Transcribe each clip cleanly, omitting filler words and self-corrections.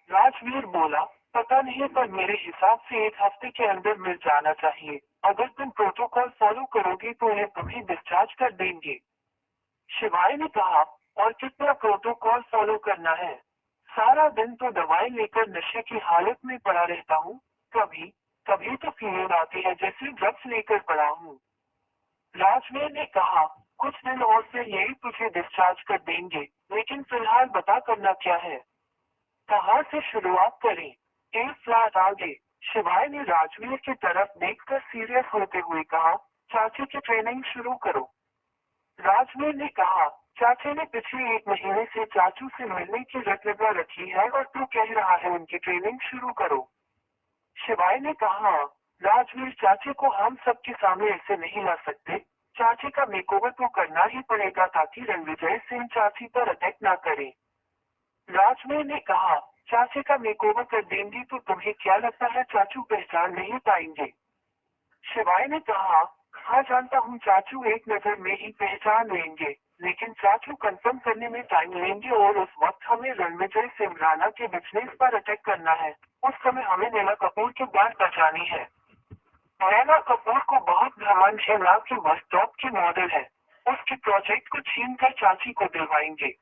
राजवीर बोला, पता नहीं पर मेरे हिसाब से 1 हफ्ते के अंदर मिल जाना चाहिए। अगर तुम प्रोटोकॉल फॉलो करोगे तो उन्हें तुम्हें डिस्चार्ज कर देंगे। शिवाय ने कहा, और कितना प्रोटोकॉल फॉलो करना है? सारा दिन तो दवाई लेकर नशे की हालत में पड़ा रहता हूँ। कभी कभी तो फीलिंग आती है जैसे ड्रग्स लेकर पड़ा हूँ। राजवीर ने कहा, कुछ दिन और फिर यही तुझे डिस्चार्ज कर देंगे, लेकिन फिलहाल बता करना क्या है? कहाँ से शुरुआत करें? एक फ्लैट आगे शिवाय ने राजवीर की तरफ देखकर सीरियस होते हुए कहा, चाची की ट्रेनिंग शुरू करो। राजवीर ने कहा, चाची ने पिछले 1 महीने से चाचू से मिलने की रट लगा रखी है और तू कह रहा है उनकी ट्रेनिंग शुरू करो। शिवाय ने कहा, राजवीर चाची को हम सबके सामने ऐसे नहीं ला सकते। चाची का मेकओवर तो करना ही पड़ेगा ताकि रणविजय सिंह चाची पर अटैक ना करे। राजवीर ने कहा, चाची का मेकओवर कर देंगी तो तुम्हें क्या लगता है चाचू पहचान नहीं पाएंगे? शिवाय ने कहा, हाँ जानता हूँ चाचू एक नजर में ही पहचान लेंगे, लेकिन चाचू कंफर्म करने में टाइम लेंगे और उस वक्त हमें रणविजय सिंह राणा के बिजनेस पर अटैक करना है। उस समय हमें नैना कपूर की बात बचानी है। नैना कपूर को बहुत घमंड है ना कि वह टॉप की मॉडल है। उसके प्रोजेक्ट को छीन कर चाची को दिलवाएंगे।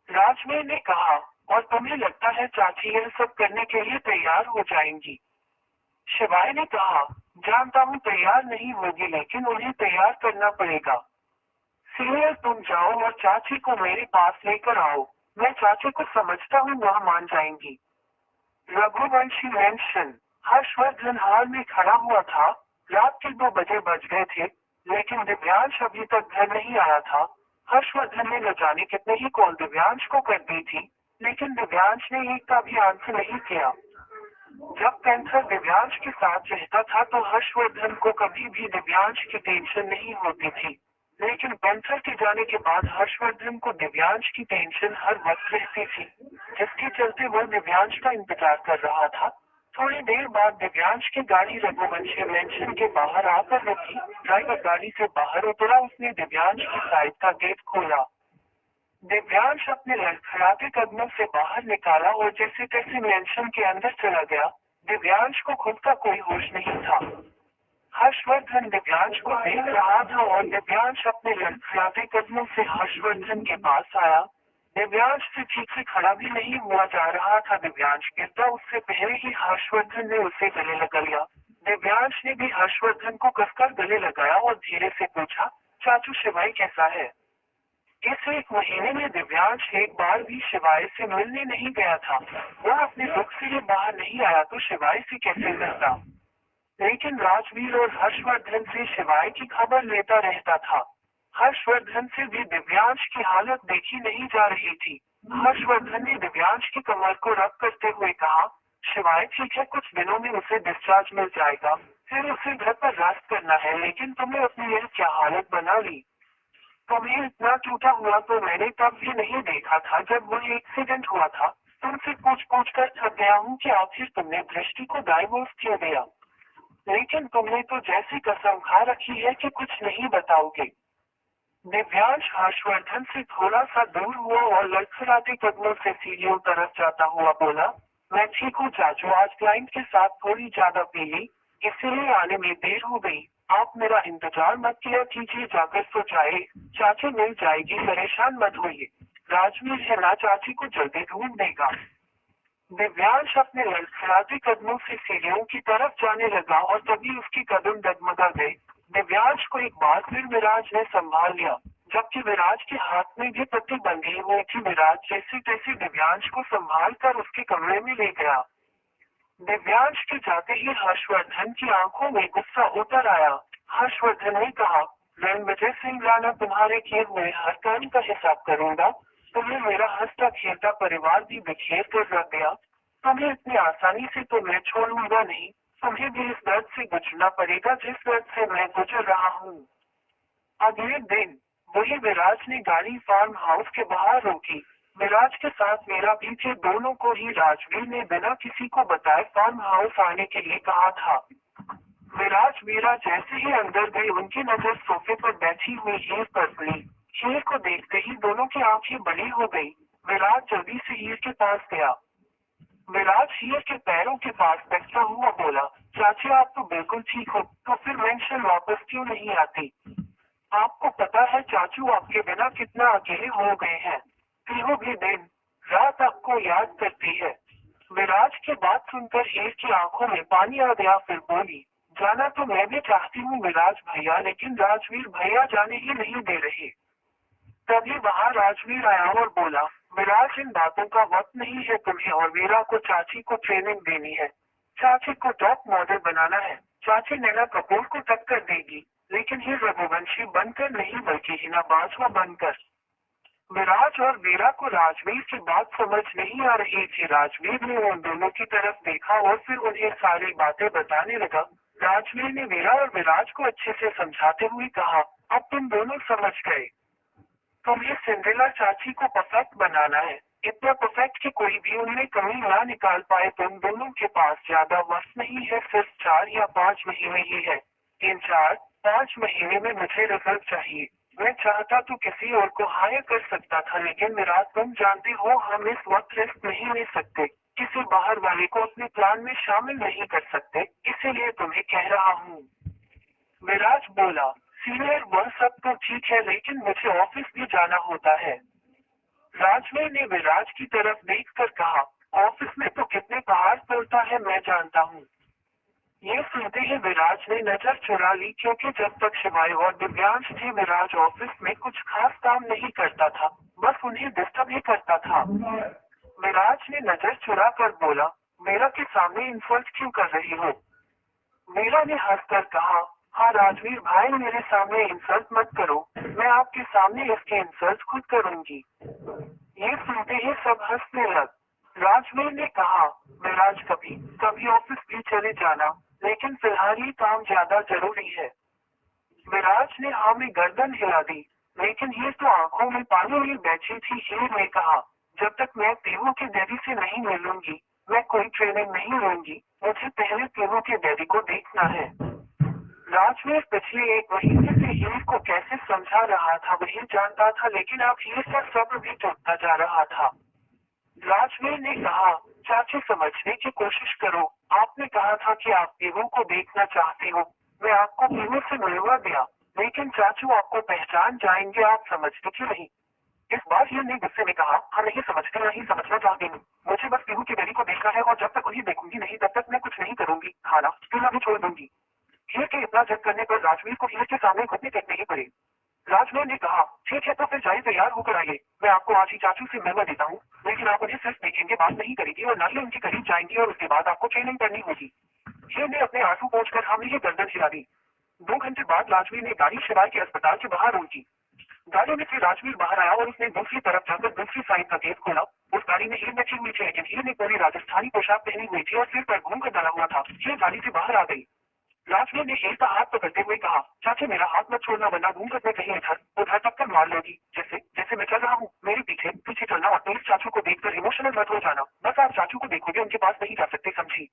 राजवीर ने कहा, और तुम्हें लगता है चाची यह सब करने के लिए तैयार हो जाएंगी? शिवाय ने कहा, जानता हूँ तैयार नहीं होगी लेकिन उन्हें तैयार करना पड़ेगा। सीनियर तुम जाओ और चाची को मेरे पास लेकर आओ। मैं चाची को समझता हूँ वह मान जाएंगी। रघुवंशी मेंशन। हर्षवर्धन हाल में खड़ा हुआ था। रात के 2 बजे बज गए थे, लेकिन दिव्यांश अभी तक घर नहीं आया था। हर्षवर्धन ने न जाने कितने ही कॉल दिव्यांश को कर दी थी, लेकिन दिव्यांश ने एक का भी आंसर नहीं किया। जब पेंथर दिव्यांश के साथ रहता था तो हर्षवर्धन को कभी भी दिव्यांश की टेंशन नहीं होती थी, लेकिन पेंथर के जाने के बाद हर्षवर्धन को दिव्यांश की टेंशन हर वक्त रहती थी, जिसके चलते वह दिव्यांश का इंतजार कर रहा था। थोड़ी देर बाद दिव्यांश की गाड़ी रघुवंशी मेंशन के बाहर आकर रुकी। ड्राइवर गाड़ी से बाहर उतरा, उसने दिव्यांश की साइड का गेट खोला। दिव्यांश अपने लड़खड़ाते कदमों से बाहर निकाला और जैसे तैसे मेंशन के अंदर चला गया। दिव्यांश को खुद का कोई होश नहीं था। हर्षवर्धन दिव्यांश को देख रहा था और दिव्यांश अपने लड़खड़ाते कदमों से हर्षवर्धन के पास आया। दिव्यांश से ठीक से खड़ा भी नहीं हुआ जा रहा था। दिव्यांश गिरता उससे पहले ही हर्षवर्धन ने उसे गले लगा लिया। दिव्यांश ने भी हर्षवर्धन को कसकर गले लगाया और धीरे से पूछा, चाचू शिवाय कैसा है? इस 1 महीने में दिव्यांश एक बार भी शिवाय से मिलने नहीं गया था। वह अपने दुख से ही बाहर नहीं आया तो शिवाय से कैसे मिलता? लेकिन राजवीर और हर्षवर्धन से शिवाय की खबर लेता रहता था। हर्षवर्धन से भी दिव्यांश की हालत देखी नहीं जा रही थी। हर्षवर्धन ने दिव्यांश की कमर को रब करते हुए कहा, शिवाय ठीक है, कुछ दिनों में उसे डिस्चार्ज मिल जाएगा, फिर उसे घर पर रेस्ट करना है, लेकिन तुमने अपनी यह क्या हालत बना ली? तुम्हें इतना टूटा हुआ तो मैंने तब भी नहीं देखा था जब वह एक्सीडेंट हुआ था। तुमसे पूछ कर थक गया हूँ कि आखिर तुमने दृष्टि को डाइवोर्स क्यों दिया? लेकिन तुमने तो जैसी कसम खा रखी है कि कुछ नहीं बताओगे। दिव्यांश हर्षवर्धन से थोड़ा सा दूर हुआ और लड़खड़ाते कदमों से सीढ़ियों तरफ जाता हुआ बोला, मैं ठीक हूँ चाचू, आज क्लाइंट के साथ थोड़ी ज्यादा पी ली, इसीलिए आने में देर हो गई। आप मेरा इंतजार मत किया कीजिए, जाकर सो जाए, चाची मिल जाएगी, परेशान मत होइए। राजवीर है ना, चाची को जल्दी ढूंढ देगा। दिव्यांश अपने लड़खड़ाते कदमों से सीढ़ियों की तरफ जाने लगा और तभी उसकी कदम डगमगा गए। दिव्यांश को एक बार फिर विराज ने संभाल लिया, जबकि विराज के हाथ में भी पट्टी बंधी हुई थी। विराज जैसे तैसे दिव्यांश को संभाल कर उसके कमरे में ले गया। दिव्यांश के जाते ही हर्षवर्धन की आंखों में गुस्सा उतर आया। हर्षवर्धन ने कहा, रणविजय सिंह राणा तुम्हारे किए हुए हर काम का हिसाब करूंगा। तुम्हें मेरा हंसता खेलता परिवार भी बिखेर कर रख दिया। तुम्हें इतनी आसानी से तो मैं छोड़ूंगा नहीं। तुम्हें भी इस दर्द से गुजरना पड़ेगा जिस दर्द से मैं गुजर रहा हूँ। अगले दिन वही विराज ने गाड़ी फार्म हाउस के बाहर रोकी। विराज के साथ मेरा पीछे दोनों को ही राजवीर ने बिना किसी को बताए फार्म हाउस आने के लिए कहा था। विराज मीरा जैसे ही अंदर गई उनकी नजर सोफे पर बैठी हुई हीर पर पड़ी। हीर को देखते ही दोनों की आंखें बड़ी हो गई। विराज जल्दी से हीर के पास गया। विराज हीर के पैरों के पास बैठा हुआ बोला, चाची आप तो बिल्कुल ठीक हो, तो फिर मेंशन वापस क्यों नहीं आती? आपको पता है चाचू आपके बिना कितना अकेले हो गए हैं। तीनों भी दिन रात आपको याद करती है। विराज की बात सुनकर हीर की आंखों में पानी आ गया, फिर बोली, जाना तो मैं भी चाहती हूँ विराज भैया, लेकिन राजवीर भैया जाने ही नहीं दे रहे। तभी वहां राजवीर आया और बोला, विराज इन बातों का वक्त नहीं है तुम्हें, और वीरा को चाची को ट्रेनिंग देनी है। चाची को टॉप मॉडल बनाना है। चाची नैना कपूर को टक्कर देगी, लेकिन ये रघुवंशी बनकर नहीं बल्कि हिना बाजवा बनकर। विराज और वीरा को राजवीर की बात समझ नहीं आ रही थी। राजवीर ने उन दोनों की तरफ देखा और फिर उन्हें सारी बातें बताने लगा। राजवीर ने वीरा और विराज को अच्छे से समझाते हुए कहा, अब तुम दोनों समझ गए। तुम्हें सिंड्रेला चाची को परफेक्ट बनाना है, इतना परफेक्ट कि कोई भी उनमें कमी ना निकाल पाए। तुम दोनों के पास ज्यादा वक्त नहीं है, सिर्फ 4 या 5 महीने ही है। इन 4-5 महीने में मुझे रिजल्ट चाहिए। मैं चाहता तो किसी और को हायर कर सकता था, लेकिन मेरा तुम जानते हो हम इस वक्त रिस्क नहीं ले सकते। किसी बाहर वाले को अपने प्लान में शामिल नहीं कर सकते, इसीलिए तुम्हें कह रहा हूँ। विराज बोला, सीनियर वह सब तो ठीक है, लेकिन मुझे ऑफिस भी जाना होता है। राजवीर ने विराज की तरफ देखकर कहा, ऑफिस में तो कितने पहाड़ तोड़ता है मैं जानता हूँ। ये सुनते ही विराज ने नजर चुरा ली, क्योंकि जब तक शिवाय और दिव्यांश थे विराज ऑफिस में कुछ खास काम नहीं करता था, बस उन्हें डिस्टर्ब ही करता था। विराज ने नजर चुरा कर बोला, मेरा के सामने इंसल्ट क्यों कर रही हो? मीरा ने हंसकर कहा, हाँ राजवीर भाई मेरे सामने इंसल्ट मत करो, मैं आपके सामने इसके इंसल्ट खुद करूंगी। ये सुनते ही सब हंसने लग। राजवीर ने कहा, विराज कभी कभी ऑफिस भी चले जाना, लेकिन फिलहाल ये काम ज्यादा जरूरी है। विराज ने हाँ में गर्दन हिला दी, लेकिन ये तो आंखों में पानी लिए बैठी थी। हीर ने कहा, जब तक मैं पीहू के डैडी से नहीं मिलूंगी, मैं कोई ट्रेनिंग नहीं लूंगी। मुझे पहले पीहू के डैडी को देखना है। राजवीर पिछले 1 महीने से हीर को कैसे समझा रहा था वही जानता था, लेकिन अब हीर का सब्र भी टूटता जा रहा था। राजवीर ने कहा, चाची समझने की कोशिश करो। आपने कहा था कि आप पीहू को देखना चाहते हो, मैं आपको पीहू से मिलवा दिया, लेकिन चाचू आपको पहचान जाएंगे, आप समझते क्यों नहीं? इस बार हीर ने गुस्से में कहा, हाँ नहीं समझते, नहीं समझना चाहती हूँ। मुझे बस पीहू की बेटी को देखना है, और जब तक उन्हें देखूंगी नहीं तब तक मैं कुछ नहीं करूंगी, खाना पीना भी छोड़ दूंगी। हीर के इतना जद करने पर राजवीर को हीर के सामने घुटने टेकने ही पड़े। राजवीर ने कहा, ठीक है तो फिर जाइए, तैयार होकर आइए। मैं आपको आज ही चाचू से मिलवा देता हूँ, लेकिन आप उन्हें सिर्फ देखेंगे, बात नहीं करेंगे और न ही उनके करीब जाएंगी, और उसके बाद आपको ट्रेनिंग करनी होगी। हीर ने अपने आंसू पोंछकर हाँ में ही गर्दन हिला दी। 2 घंटे बाद राजवीर ने गाड़ी शिवाय के अस्पताल के बाहर रोकी। गाड़ी में से राजवीर बाहर आया और उसने दूसरी तरफ जाकर दूसरी साइड का गेट खोला। उस गाड़ी में हीर बैठी हुई थी, लेकिन हीर ने पूरी राजस्थानी पोशाक पहनी हुई थी और सिर पर घूमकर डाला हुआ था। हीर गाड़ी से बाहर आ गई। राजवीर ने हीर का हाथ पकड़ते हुए कहा, चाची मेरा हाथ मत छोड़ना, वरना घूमकर मैं कहीं इधर उधर टक्कर मार लोगी। जैसे जैसे मैं चल रहा हूँ मेरे पीछे पीछे चलना, और प्लीज चाचू को देखकर इमोशनल मत हो जाना। बस आप चाचू को देखोगे, उनके पास नहीं जा सकते, समझी?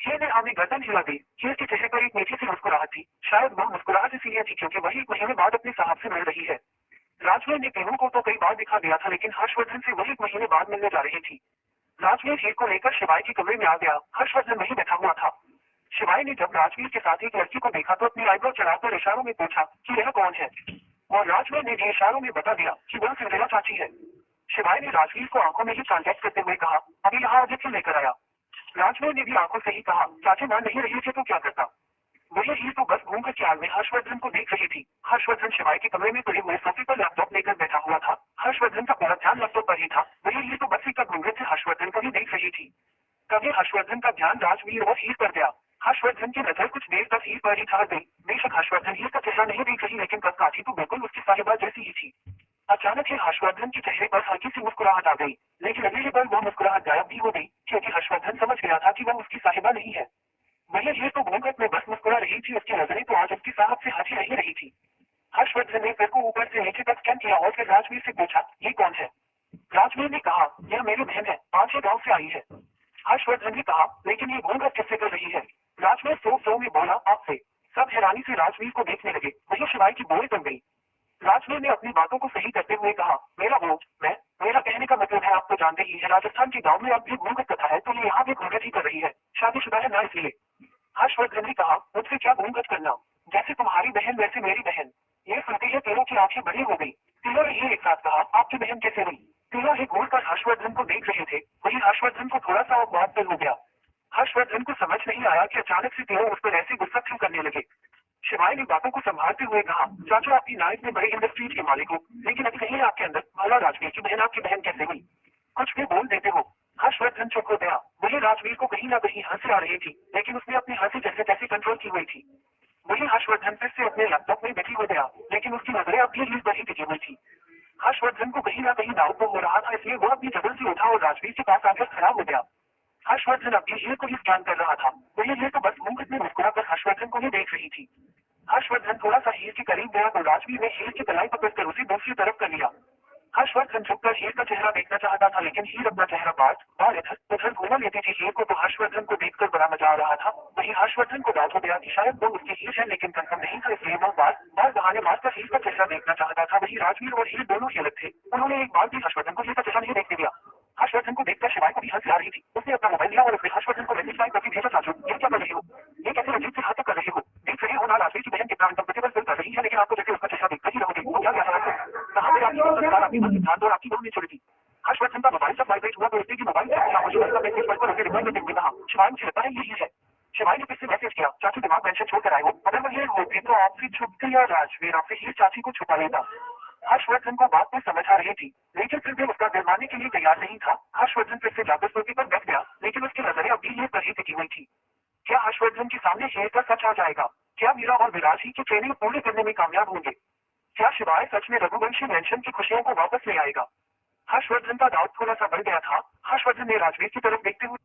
हीर ने हमें गर्दन हिला दी। हीर के चेहरे पर एक मीठी सी मुस्कुराहट थी। शायद वह मुस्कुराहट इसलिए थी क्योंकि वही 1 महीने बाद अपने साहब से मिल रही है। राजवीर ने पीहू को तो कई बार दिखा दिया था, लेकिन हर्षवर्धन से वही 1 महीने बाद मिलने जा रही थी। राजवीर हीर को लेकर शिवाय के कमरे में आ गया। हर्षवर्धन वहीं बैठा हुआ था। शिवाय ने जब राजवीर के साथ एक लड़की को देखा तो अपनी आईब्रो चढ़ाकर इशारों में पूछा कि यह कौन है, और राजवीर ने भी इशारों में बता दिया कि वह सिंड्रेला चाची है। शिवाय ने राजवीर को आंखों में ही कांटेक्ट करते हुए कहा, अभी यहाँ आदित्य लेकर आया। राजवीर ने भी आंखों से ही कहा, चाची मान नहीं रही थी तो क्या करता? वही हीर तो बस घूमकर ख्याल में हर्षवर्धन को देख रही थी। हर्षवर्धन शिवाय के कमरे में पड़े हुए सोफे पर लैपटॉप लेकर बैठा हुआ था। हर्षवर्धन का पूरा ध्यान लैपटॉप पर ही था। वही हीर तो बस एक घूंघट से हर्षवर्धन को ही देख रही थी। तभी हर्षवर्धन का ध्यान राजवीर और हीर पर गया। हर्षवर्धन की नजर कुछ देर तक हीर पर ही ठहर गई। बेशक हर्षवर्धन हीर का चेहरा नहीं देख रही, लेकिन कद-काठी तो बिल्कुल उसकी साहिबा जैसी ही थी। अचानक ही हर्षवर्धन के चेहरे पर हल्की सी मुस्कुराहट आ गई, लेकिन अगली पल वो मुस्कुराहट गायब भी हो गई, क्योंकि हर्षवर्धन समझ गया था कि वह उसकी साहिबा नहीं है। वही हीर तो घूंघट में बस मुस्कुरा रही थी, उसकी नजरें तो आज उसकी साहब से हटी नहीं रही थी। हर्षवर्धन ने फिर को ऊपर से नीचे तक स्कैन किया और फिर राजवीर से पूछा, ये कौन है? राजवीर ने कहा, यह मेरी बहन है, आज ही गाँव से आई है। हर्षवर्धन ने कहा, लेकिन ये घूंघट किससे कर रही है? राजवीर सो में बोला, आपसे। सब हैरानी से राजवीर को देखने लगे। वही शिवाय की बोली बन गई। राजवीर ने अपनी बातों को सही करते हुए कहा, मेरा कहने का मतलब है आप तो जानते ही है, राजस्थान के गाँव में अब भी घूंघट प्रथा है, तो ये यहाँ भी घूंघट ही कर रही है, शादीशुदा है ना इसलिए। हर्षवर्धन ने कहा, मुझसे क्या घूंघट करना, जैसे तुम्हारी बहन वैसे मेरी बहन। ये सुनते ही तीनों की आंखें बड़ी हो गई। तीनों ने ये एक साथ कहा, आपकी बहन कैसे हुई? तीनों ही घूरकर हर्षवर्धन को देख रहे थे, वही हर्षवर्धन को थोड़ा सा अपवाद हो गया। हर्षवर्धन को समझ नहीं आया कि अचानक से तीनों उस पर ऐसे गुस्सा क्यों करने लगे। शिवाय ने बातों को संभालते हुए कहा, चाचू आपकी नाइट में बड़ी इंडस्ट्रीज के मालिक हो, लेकिन अभी नहीं है आपके अंदर, भला राजवीर की बहन आपकी बहन कैसे हुई? कुछ भी बोल देते हो। हर्षवर्धन चुप हो गया। वही राजवीर को कहीं ना कहीं हंसी आ रही थी, लेकिन उसने अपनी हंसी जैसे तैसे कंट्रोल की हुई थी। वही हर्षवर्धन फिर से अपने लैपटॉप में बिजी हो गया, लेकिन उसकी नजरें अब भी रील पर ही टिकी हुई थी। हर्षवर्धन को कहीं ना कहीं डाउट तो हो रहा था, इसलिए वो अपनी जगह से उठा और राजवीर के पास आकर खड़ा हो गया। हर्षवर्धन अपनी हीर को ही स्कैन कर रहा था, वही हीर तो बस मुंह में मुस्कुराकर हर्षवर्धन को ही देख रही थी। हर्षवर्धन थोड़ा सा हीर के करीब गया तो राजवीर ने हीर की कलाई पकड़कर उसे दूसरी तरफ कर लिया। हर्षवर्धन झुककर हीर का चेहरा देखना चाहता था, लेकिन हीर अपना चेहरा बार इधर उधर घुमा लेती थी हीर को, तो हर्षवर्धन को देखकर बड़ा मजा आ रहा था। वही हर्षवर्धन को डाउट हो गया कि शायद वो उसकी हीर है, लेकिन कंफर्म नहीं था, इसलिए वो बार बहाने मारकर हीर का चेहरा देखना चाहता था। वही राजवीर और हीर दोनों ही अलग थे, उन्होंने एक बार भी हर्षवर्धन को हीर का चेहरा नहीं देखने दिया। हर्षवर्धन को देखकर शिवाय को भी हंसी आ रही थी। उसने अपना मोबाइल लिया और उसने हर्षवर्धन को मैसेज टाइप करके भेजा, चाचू ये क्या कर रहे हो? ये कैसे अजीब से हरकत कर रहे हो? देख रहे हो ना राजवीर की बहन कितना अनकंफर्टेबल फील कर रही है, लेकिन आपको जैसे उसका चेहरा देखकर ही रहोगे। वो क्या कह रहा है? कहाँ पे आपकी संस्कार, आपकी सिद्धांत और आपकी बहू ने छोड़ी थी। हर्षवर्धन का मोबाइल जब वाइब्रेट हुआ तो उसने मोबाइल से मुझे उसका मैसेज पढ़कर उसे रिप्लाई करते हुए कहा, शिवाय मुझे लगता है यही है। शिवाय ने फिर से मैसेज किया, चाचू दिमाग टेंशन छोड़कर आए हो, अगर वो ये होती तो आपसे छुपती या राजवीर आपसे ही चाची को छुपा लेता। हर्षवर्धन को बात में समझ आ रही थी, लेकिन फिर भी उसका दिल मानने के लिए तैयार नहीं था। हर्षवर्धन फिर से जाकर सोफे पर बैठ गया, लेकिन उसकी नजरें अभी हीर पर ही टिकी हुई थी। क्या हर्षवर्धन के सामने हीर का सच आ जाएगा? क्या मीरा और विराज ही की ट्रेनिंग पूरी करने में कामयाब होंगे? क्या शिवाय सच में रघुवंशी मेंशन की खुशियों को वापस ले आएगा? हर्षवर्धन का डाउट थोड़ा सा बढ़ गया था। हर्षवर्धन ने राजवीर की तरफ देखते हुए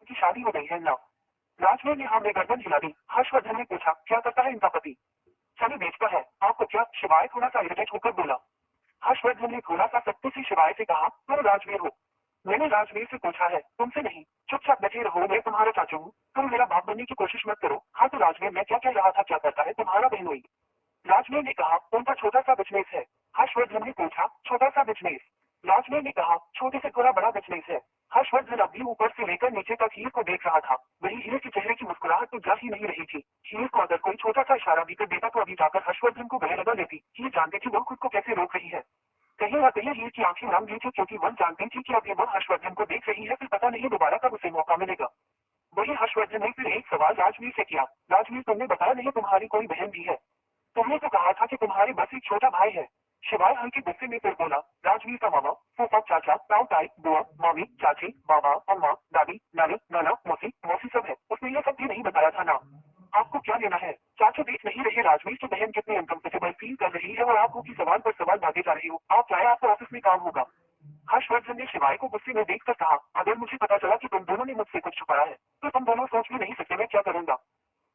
की शादी हो गई है ना? राजवीर ने हाँ में गर्दन हिला दी। हर्षवर्धन ने पूछा, क्या करता है इनका पति? चली बेचता है। आपको क्या? शिवाय थोड़ा सा इरिटेट होकर बोला। हर्षवर्धन ने थोड़ा सा सख्ती से शिवाय से कहा, तुम राजवीर हो? मैंने राजवीर से पूछा है, तुमसे नहीं। चुपचाप बैठे रहो, मैं तुम्हारा चाचू हूँ, तुम मेरा बाप बनने की कोशिश मत करो। हाँ तो राजवीर मैं क्या कह रहा था, क्या करता है तुम्हारा बहनोई? राजवीर ने कहा, उनका छोटा सा बिजनेस है। हर्षवर्धन ने पूछा, छोटा सा बिजनेस? राजवीर ने कहा, छोटे से थोड़ा बड़ा बिजनेस है। हर्षवर्धन अभी ऊपर से लेकर नीचे तक हीर को देख रहा था। वही हीर के चेहरे की मुस्कुराहट तो जा ही नहीं रही थी। हीर को अगर कोई छोटा सा इशारा भी कर देता तो अभी जाकर हर्षवर्धन को गले लगा लेती। हीर जानती थी वो खुद को कैसे रोक रही है। कहीं ना कहीं हीर की आंखें नम गई थी, क्योंकि वो जानती थी कि अभी वो हर्षवर्धन को देख रही है, फिर पता नहीं दोबारा कब उसे मौका मिलेगा। वही हर्षवर्धन ने फिर एक सवाल राजवीर से किया, राजवीर तुमने बताया नहीं तुम्हारी कोई बहन भी है? तुमने तो कहा था कि तुम्हारे बस एक छोटा भाई है। शिवाय हल्के गुस्से में फिर बोला, राजवीर का मामा, फूफा, चाचा, ताऊ, ताई, बुआ, मामी, चाची, बाबा, अम्मा, दादी, नानी, नाना, मौसी, मौसी सब है। उसने ये सब भी नहीं बताया था ना? आपको क्या लेना है? चाचू देख नहीं रहे राजवीर की बहन कितनी अनकंफर्टेबल फील कर रही है और आप की सवाल पर सवाल भागे जा रही हो। आप चाहे आपको ऑफिस में काम होगा। हर्षवर्धन ने शिवाय को गुस्से में देखकर कहा, अगर मुझे पता चला कि तुम दोनों ने मुझसे कुछ छुपाया है, तो तुम दोनों सोच भी नहीं सकते मैं क्या करूंगा।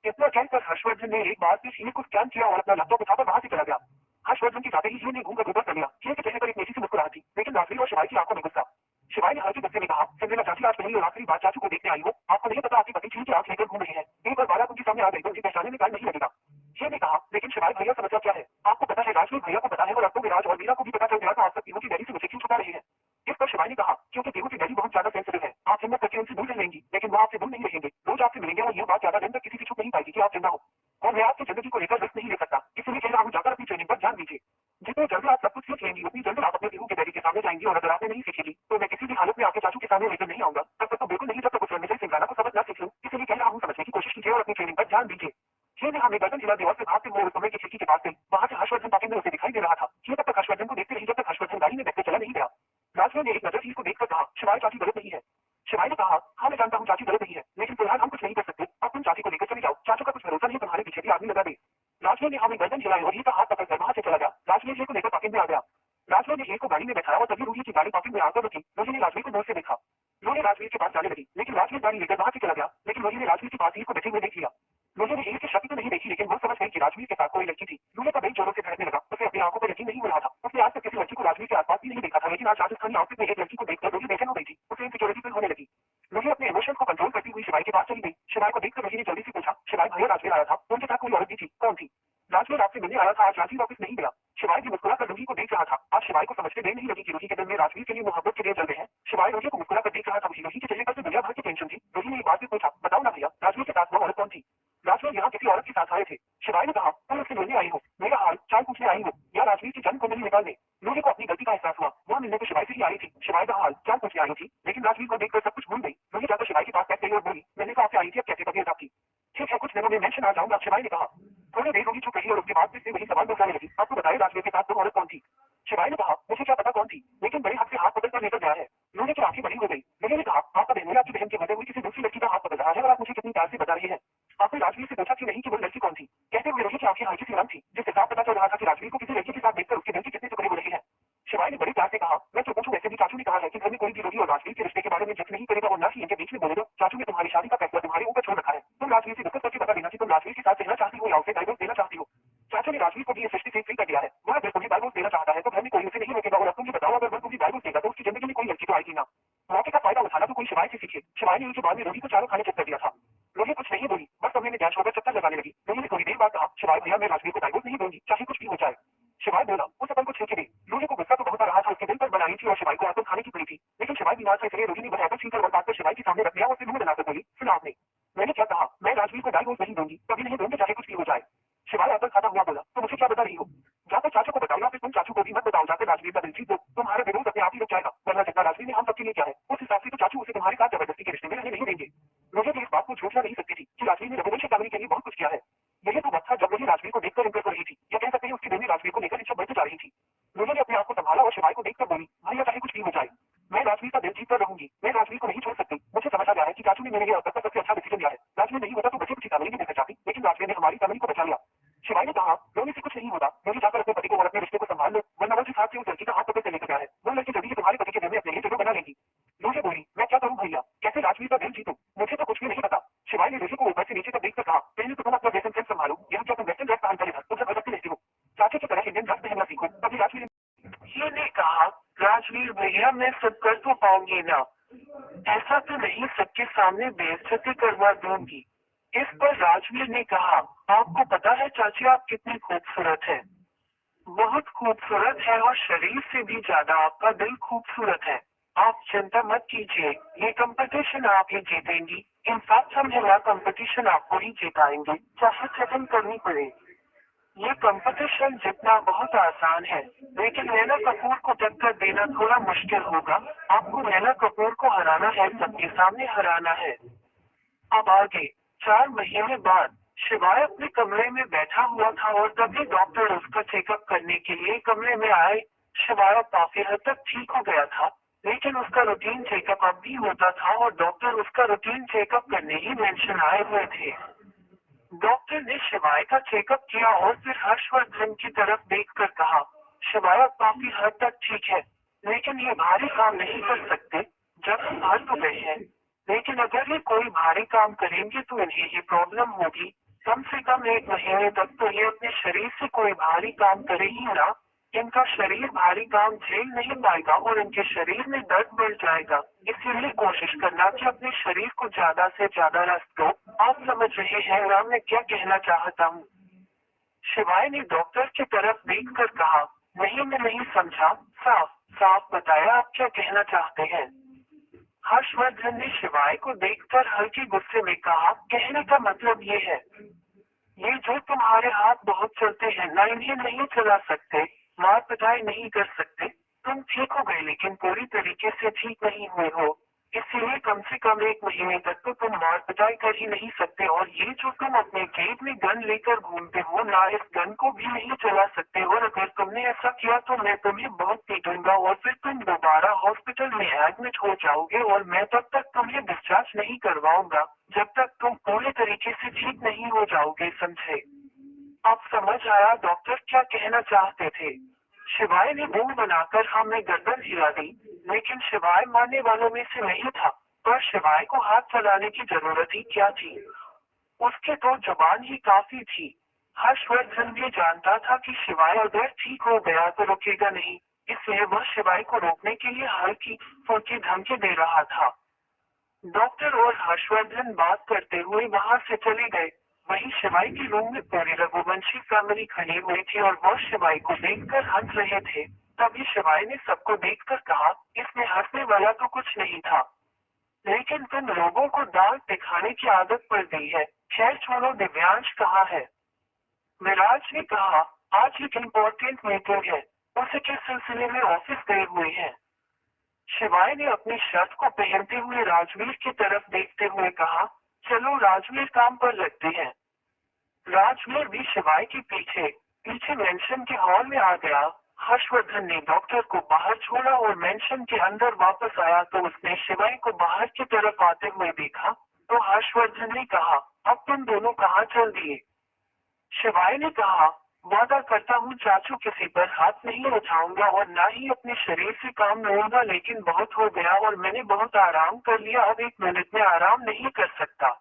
इतना कहकर हर्षवर्धन ने एक बार फिर हीर को स्कैन किया और अपना लैपटॉप उठाकर वहां से चला गया। हर्षवर्धन के जाते ही हीर ने घूमकर ऊपर कर लिया। हीर के चेहरे पर एक मीठी सी मुस्कुराहट थी, लेकिन राजवीर और शिवाय की आंखों में गुस्सा। शिवाय ने हल्के गुस्से में कहा, संजना चाची आज पहली और आखिरी बार चाचू को देखने आई हो, आपको नहीं पता आपकी पति चीन की आंख लेकर घूम रही है, एक बार बात उनके सामने आ गई तो उन्हें पहचानने में टाइम नहीं लगेगा। हीर ने कहा, लेकिन शिवाय भैया समस्या क्या है? आपको पता है राजवीर भैया को पता है और अब तो विराज और मीरा को भी पता चल गया तो आप सब तीनों की डैडी से मुझे क्यों छुपा रहे हैं? इस पर शिवाय ने कहा, क्योंकि तीनों की डैडी बहुत ज्यादा सेंसिटिव है, आप हिम्मत करके उनसे दूर रहेंगी, लेकिन वो आपसे दूर नहीं रहेंगे, रोज आपसे मिलेंगे और ये बात ज्यादा दिन तक किसी से छुप नहीं पाएगी कि आप जिंदा हो। और मैं आपकी जिंदगी को लेकर रिस्क नहीं ले सकता, इसलिए कह रहा हूँ जाकर अपनी ट्रेनिंग पर ध्यान दीजिए। जितने जल्दी आप सब कुछ सीख लेंगी उतनी जल्दी आप अपने पीहू के डैडी के सामने जाएंगी, और अगर आपने नहीं सीखेगी तो मैं किसी भी हालत में आपके चाचू के सामने लेकर नहीं आऊंगा। तब तक तो बिल्कुल नहीं, जब तक उस रणविजय सिंघाना को सबक ना सीख लूं, इसलिए कह रहा हूँ समझने की कोशिश कीजिए और अपनी ट्रेनिंग पर ध्यान दीजिए। हीर ने हमें गर्दन हिला दिया और फिर भागते हुए उस कमरे की खिड़की के पास गई। वहां से हर्षवर्धन पाके में उसे दिखाई दे रहा था। हीर तब तक हर्षवर्धन को देखते रही जब तक हर्षवर्धन गाड़ी में बैठकर चला नहीं गया। राजवीर ने एक नजर हीर को देखकर कहा, शिवाय चाची गलत नहीं है। शिवाय ने कहा, हाँ मैं जानता हूँ चाची गलत नहीं है, लेकिन फिलहाल हम कुछ नहीं कर सकते, अब तुम चाची को लेकर चले जाओ, चाचू का कुछ भरोसा नहीं, तुम्हारे पीछे भी आदमी लगा दे। राजवीर ने हमें गर्दन हिलाई और हीर का हाथ पकड़कर वहां से चला गया। राजवीर हीर को लेकर पार्किंग में आ गया। राजवीर ने हीर को गाड़ी में बैठाया और तभी रूही की गाड़ी पार्किंग में आकर रुकी। रोही ने राजवीर को दूर से देखा। रोही राजवीर के पास जाने लगी, लेकिन राजवीर गाड़ी लेकर वहां से चला गया, लेकिन रोही ने राजवीर के पास हीर को बैठे हुए देख लिया। रोही ने हीर की शक्ल तो नहीं देखी, लेकिन वो समझ गई कि राजवीर के साथ कोई लड़की थी। रोही का दिल जोरों से धड़कने लगा, उसे अपनी आंखों पर यकीन नहीं हो रहा था। उसने आज तक किसी लड़की को राजवीर के आसपास भी नहीं देखा था, लेकिन आज राजस्थानी आउटफिट में एक लड़की को देखकर रोही बेचैन हो गई थी। उसे इनसिक्योरिटी फील होने लगी। रोही अपने इमोशंस को कंट्रोल करती हुई शिवाय के पास चली गई। शिवाय को देखकर रोही ने जल्दी से पूछा, शिवाय भैया राजवीर आया था, उनके साथ कोई औरत भी थी, कौन थी? राजवीर आपसे मिलने आया था, आज राजवीर वापस नहीं गया। शिवाय शिवाय को समझते देर नहीं लगी कि रोही के दिल में राजवीर के लिए मोहब्बत के लिए जल रहे हैं। शिवाय रोही को मुस्कुरा कर देख रहा था। रोही के चेहरे पर तो दुनिया भर की टेंशन थी। रोही ने एक बार फिर पूछा, बताओ ना भैया, राजवीर के साथ वो औरत कौन थी? राजवीर यहाँ किसी औरत के साथ आए थे। शिवाय ने कहा, तुम उससे मिलने आई हो, मेरा हाल चाल पूछने आई हो, या राजवीर की जन्म को नहीं निकालने? रोही को अपनी गलती का एहसास हुआ। वह मिलने तो शिवाय से ही आई थी, शिवाय का हाल चाल पूछने आई थी, लेकिन राजवीर को देखकर सब कुछ भूल गई। रोही जाकर शिवाय के पास बैठ गई और बोली, मैंने कहा आपसे आई थी, अब कैसे तबीयत आपकी? ठीक है, कुछ दिनों में मेंशन आ जाऊंगा, शिवाय ने कहा। थोड़ी देर रोही चुप रही और उसके बाद फिर से वही सवाल दोहराने लगी, आपको बताए राजवीर के साथ वो औरत कौन थी? शिवाय ने कहा, मुझे क्या पता कौन थी, लेकिन बड़े हाथ से हाथ पकड़ कर लेकर गया है। रोही की आंखें बड़ी हो गई। रोही ने कहा, आपका बहन आपकी बहन के बदले हुई किसी दूसरी लड़की का हाथ पकड़ रहा है और आप मुझे कितनी प्यार से बता रही है। आपने राजवीर से पूछा कि नहीं कि वो लड़की कौन थी? कहते हुए रोही की आंखें हल्की सी नम थी, जिससे साफ पता चल रहा था कि राजवीर को किसी लड़की के साथ देखकर उसके दिल के कितने टुकड़े हो रहे हैं। शिवाय ने बड़े प्यार से कहा, मैं तो पूछूं, वैसे भी चाचू ने कहा है कि घर में कोई भी रोही और राजवीर के रिश्ते के बारे में जिक्र नहीं करेगा और न ही इनके बीच में बोलेगा। चाचू ने तुम्हारी शादी का फैसला तुम्हारे ऊपर छोड़ रखा है। तुम राजवीर से डिस्कस करके बता देना कि तुम राजवीर के साथ रहना चाहती हो या उसे डाइवोर्स देना चाहती हो। चाचू ने राजवीर को भी इस रिश्ते से फ्री कर दिया है। वह अगर तुम्हें डाइवोर्स देना चाहता है तो घर में कोई उसे नहीं रोकेगा। और अब तुम ये बताओ, अगर वह तुम्हें डाइवोर्स देगा तो उसकी जिंदगी में कोई लड़की तो आएगी ना? मौके का फायदा उठाना तो कोई शिवाय से सीखे। शिवाय ने उनके बाद में रोही को चारों खाने चेक कर दिया था। रोही कुछ नहीं बोली, बस कमरे में गैस होकर चक्कर लगाने लगी। रोही ने थोड़ी देर बाद कहा, शिवाय भैया, मैं राजवीर को डाइवोर्स नहीं दूंगी, चाहे कुछ भी हो जाए। शिवाय बोला, उस अपन को छीन के दे। रोही को गुस्सा तो बहुत आ रहा था, उसके दिल पर बनाई थी और शिवाय को आकर खाने की पड़ी थी, लेकिन शिवाय बीमार था, इसलिए रोही ने वह एप्पल छीनकर और काटकर शिवाय के सामने रख दिया और फिर मुंह बनाकर बोली, सुना आपने, मैंने क्या कहा? मैं राजवीर को डाइवोर्स नहीं दूंगी, कभी नहीं दूंगी, चाहे कुछ भी हो जाए। शिवाय एप्पल खाता हुआ बोला, तो मुझे क्या बता रही हो? जाकर चाचू को बताओ, फिर तुम चाचू को भी मत बताओ। जाकर राजवीर का दिल जीत दो, तुम्हारा विरोध अपने आप ही रुक जाएगा, वरना जितना राजवीर ने हम सबके लिए क्या है, उस हिसाब से तो चाचू उसे तुम्हारे साथ जबरदस्ती के रिश्ते में रहने नहीं देंगे। रोही की इस बात को झूठना नहीं सकती थी कि राजवीर ने रघुवंश फैमिली के लिए बहुत कुछ किया है। यही तो वक्त था जब रोही राजवीर को देखकर इम्प्रेस हो रही थी, या कह सकते हैं उसके दिल में राजवीर को लेकर इच्छा बढ़ती जा रही थी। रोही ने अपने आप को संभाला और शिवाय को देखकर बोली, भैया चाहे कुछ भी हो जाए, मैं राजवीर का दिल जीत कर रहूंगी, मैं राजवीर को नहीं छोड़ सकती। मुझे समझ आ गया है कि चाचू ने मेरे लिए अब तक का सबसे अच्छा डिसीजन लिया है। राजवीर नहीं होता तो बची कुछ फैमिली भी देखना चाहती, लेकिन राजवीर ने हमारी फैमिली को बचा लिया। शिवाय ने कहा, रोही से कुछ नहीं होता, रोही जाकर अपने पति को और अपने रिश्ते को संभाल लो, वरना वो जिस हाथ से उस लड़की का हाथ पकड़ कर लेकर गया है, वो लड़की जल्दी से तुम्हारे पति के दिल में अपने लिए जगह बना लेगी। रोही बोली, मैं क्या करूं भैया, कैसे राजवीर का दिल जीतूं? मुझे तो कुछ भी नहीं पता। शिवाय ने रोही को ऊपर से नीचे तक देखकर कहा, पहले तो तुम अपना ड्रेसिंग सेंस संभालो, यह क्या तुम वेस्टर्न ड्रेस पहन कर इधर उधर भटकती रहती हो? चाचा की तरह इंडियन ड्रेस पहनना सीखो। तभी राजवीर ने कहा, राजवीर भैया, मैं सब कर तो पाऊंगी ना, ऐसा तो नहीं सबके सामने बेइज्जती करवा दूंगी। इस पर राजवीर ने कहा, आपको पता है चाची, आप कितनी खूबसूरत है, बहुत खूबसूरत है, और शरीर से भी ज्यादा आपका दिल खूबसूरत है। आप चिंता मत कीजिए, ये कंपटीशन आप ही जीतेंगी। इनफैक्ट हम हमारा कंपटीशन आपको ही जिताएंगे, चाहे सेटिंग करनी पड़े। ये कंपटीशन जीतना बहुत आसान है, लेकिन नैना कपूर को टक्कर देना थोड़ा मुश्किल होगा। आपको नैना कपूर को हराना है, सबके सामने हराना है। अब आगे 4 महीने बाद शिवाय अपने कमरे में बैठा हुआ था और तभी डॉक्टर उसका चेकअप करने के लिए कमरे में आए। शिवाय काफी हद तक ठीक हो गया था, लेकिन उसका रूटीन चेकअप अब भी होता था और डॉक्टर उसका रूटीन चेकअप करने ही मेंशन आए हुए थे। डॉक्टर ने शिवाय का चेकअप किया और फिर हर्षवर्धन की तरफ देखकर कहा, शिवाय काफी हद तक ठीक है, लेकिन ये भारी काम नहीं कर सकते। जब हम हार तो गए हैं, लेकिन अगर ये कोई भारी काम करेंगे तो इन्हें ये प्रॉब्लम होगी। कम से कम 1 महीने तक तो ये अपने शरीर से कोई भारी काम करे ही ना। इनका शरीर भारी काम झेल नहीं पाएगा और इनके शरीर में दर्द बढ़ जाएगा। इसीलिए कोशिश करना कि अपने शरीर को ज्यादा से ज्यादा रेस्ट दो। आप समझ रहे हैं ना मैं क्या कहना चाहता हूँ? शिवाय ने डॉक्टर की तरफ देखकर कहा, नहीं मैं नहीं समझा, साफ साफ बताया आप क्या कहना चाहते हैं। हर्षवर्धन ने शिवाय को देखकर हल्के गुस्से में कहा, कहने का मतलब ये है, ये जो तुम्हारे हाथ बहुत चलते हैं ना, इन्हें नहीं चला सकते, मार पिटाई नहीं कर सकते। तुम ठीक हो गए लेकिन पूरी तरीके से ठीक नहीं हुए हो, इसीलिए कम से कम 1 महीने तक तो तुम मार पिटाई कर ही नहीं सकते। और ये जो तुम अपने जेब में गन लेकर घूमते हो ना, इस गन को भी नहीं चला सकते। और अगर तुमने ऐसा किया तो मैं तुम्हें बहुत पीटूंगा और फिर तुम दोबारा हॉस्पिटल में एडमिट हो जाओगे और मैं तब तक तुम्हें डिस्चार्ज नहीं करवाऊंगा जब तक तुम पूरे तरीके से ठीक नहीं हो जाओगे, समझे? अब समझ आया डॉक्टर क्या कहना चाहते थे। शिवाय ने मुंह बनाकर हाँ में गर्दन हिला दी, लेकिन शिवाय मानने वालों में से नहीं था। पर शिवाय को हाथ चलाने की जरूरत ही क्या थी, उसके तो जुबान ही काफी थी। हर्षवर्धन भी जानता था कि शिवाय अगर ठीक हो गया तो रुकेगा नहीं, इसलिए वह शिवाय को रोकने के लिए हल्की फुल्की धमकी दे रहा था। डॉक्टर और हर्षवर्धन बात करते हुए वहां से चले गए। वहीं शिवाय के रूम में पूरी रघुवंशी फैमिली खड़ी हुई थी और वह शिवाय को देखकर हंस रहे थे। तभी शिवाय ने सबको देखकर कहा, इसमें हंसने वाला तो कुछ नहीं था, लेकिन तुम लोगों को दांत दिखाने की आदत पड़ गई है। खैर छोड़ो, दिव्यांश कहाँ है? विराज ने कहा, आज एक इम्पोर्टेंट मीटिंग है, उसी के सिलसिले में ऑफिस गए हुए हैं। शिवाय ने अपनी शर्ट को पहनते हुए राजवीर की तरफ देखते हुए कहा, चलो राजवीर, काम पर लगते हैं। राजवीर भी शिवाय के पीछे पीछे मेंशन के हॉल में आ गया। हर्षवर्धन ने डॉक्टर को बाहर छोड़ा और मेंशन के अंदर वापस आया तो उसने शिवाय को बाहर की तरफ आते हुए देखा, तो हर्षवर्धन ने कहा, अब तुम दोनों कहाँ चल दिए? शिवाय ने कहा, वादा करता हूँ चाचू, किसी पर हाथ नहीं उठाऊंगा और ना ही अपने शरीर से काम लूंगा, लेकिन बहुत हो गया और मैंने बहुत आराम कर लिया, अब एक मिनट में आराम नहीं कर सकता।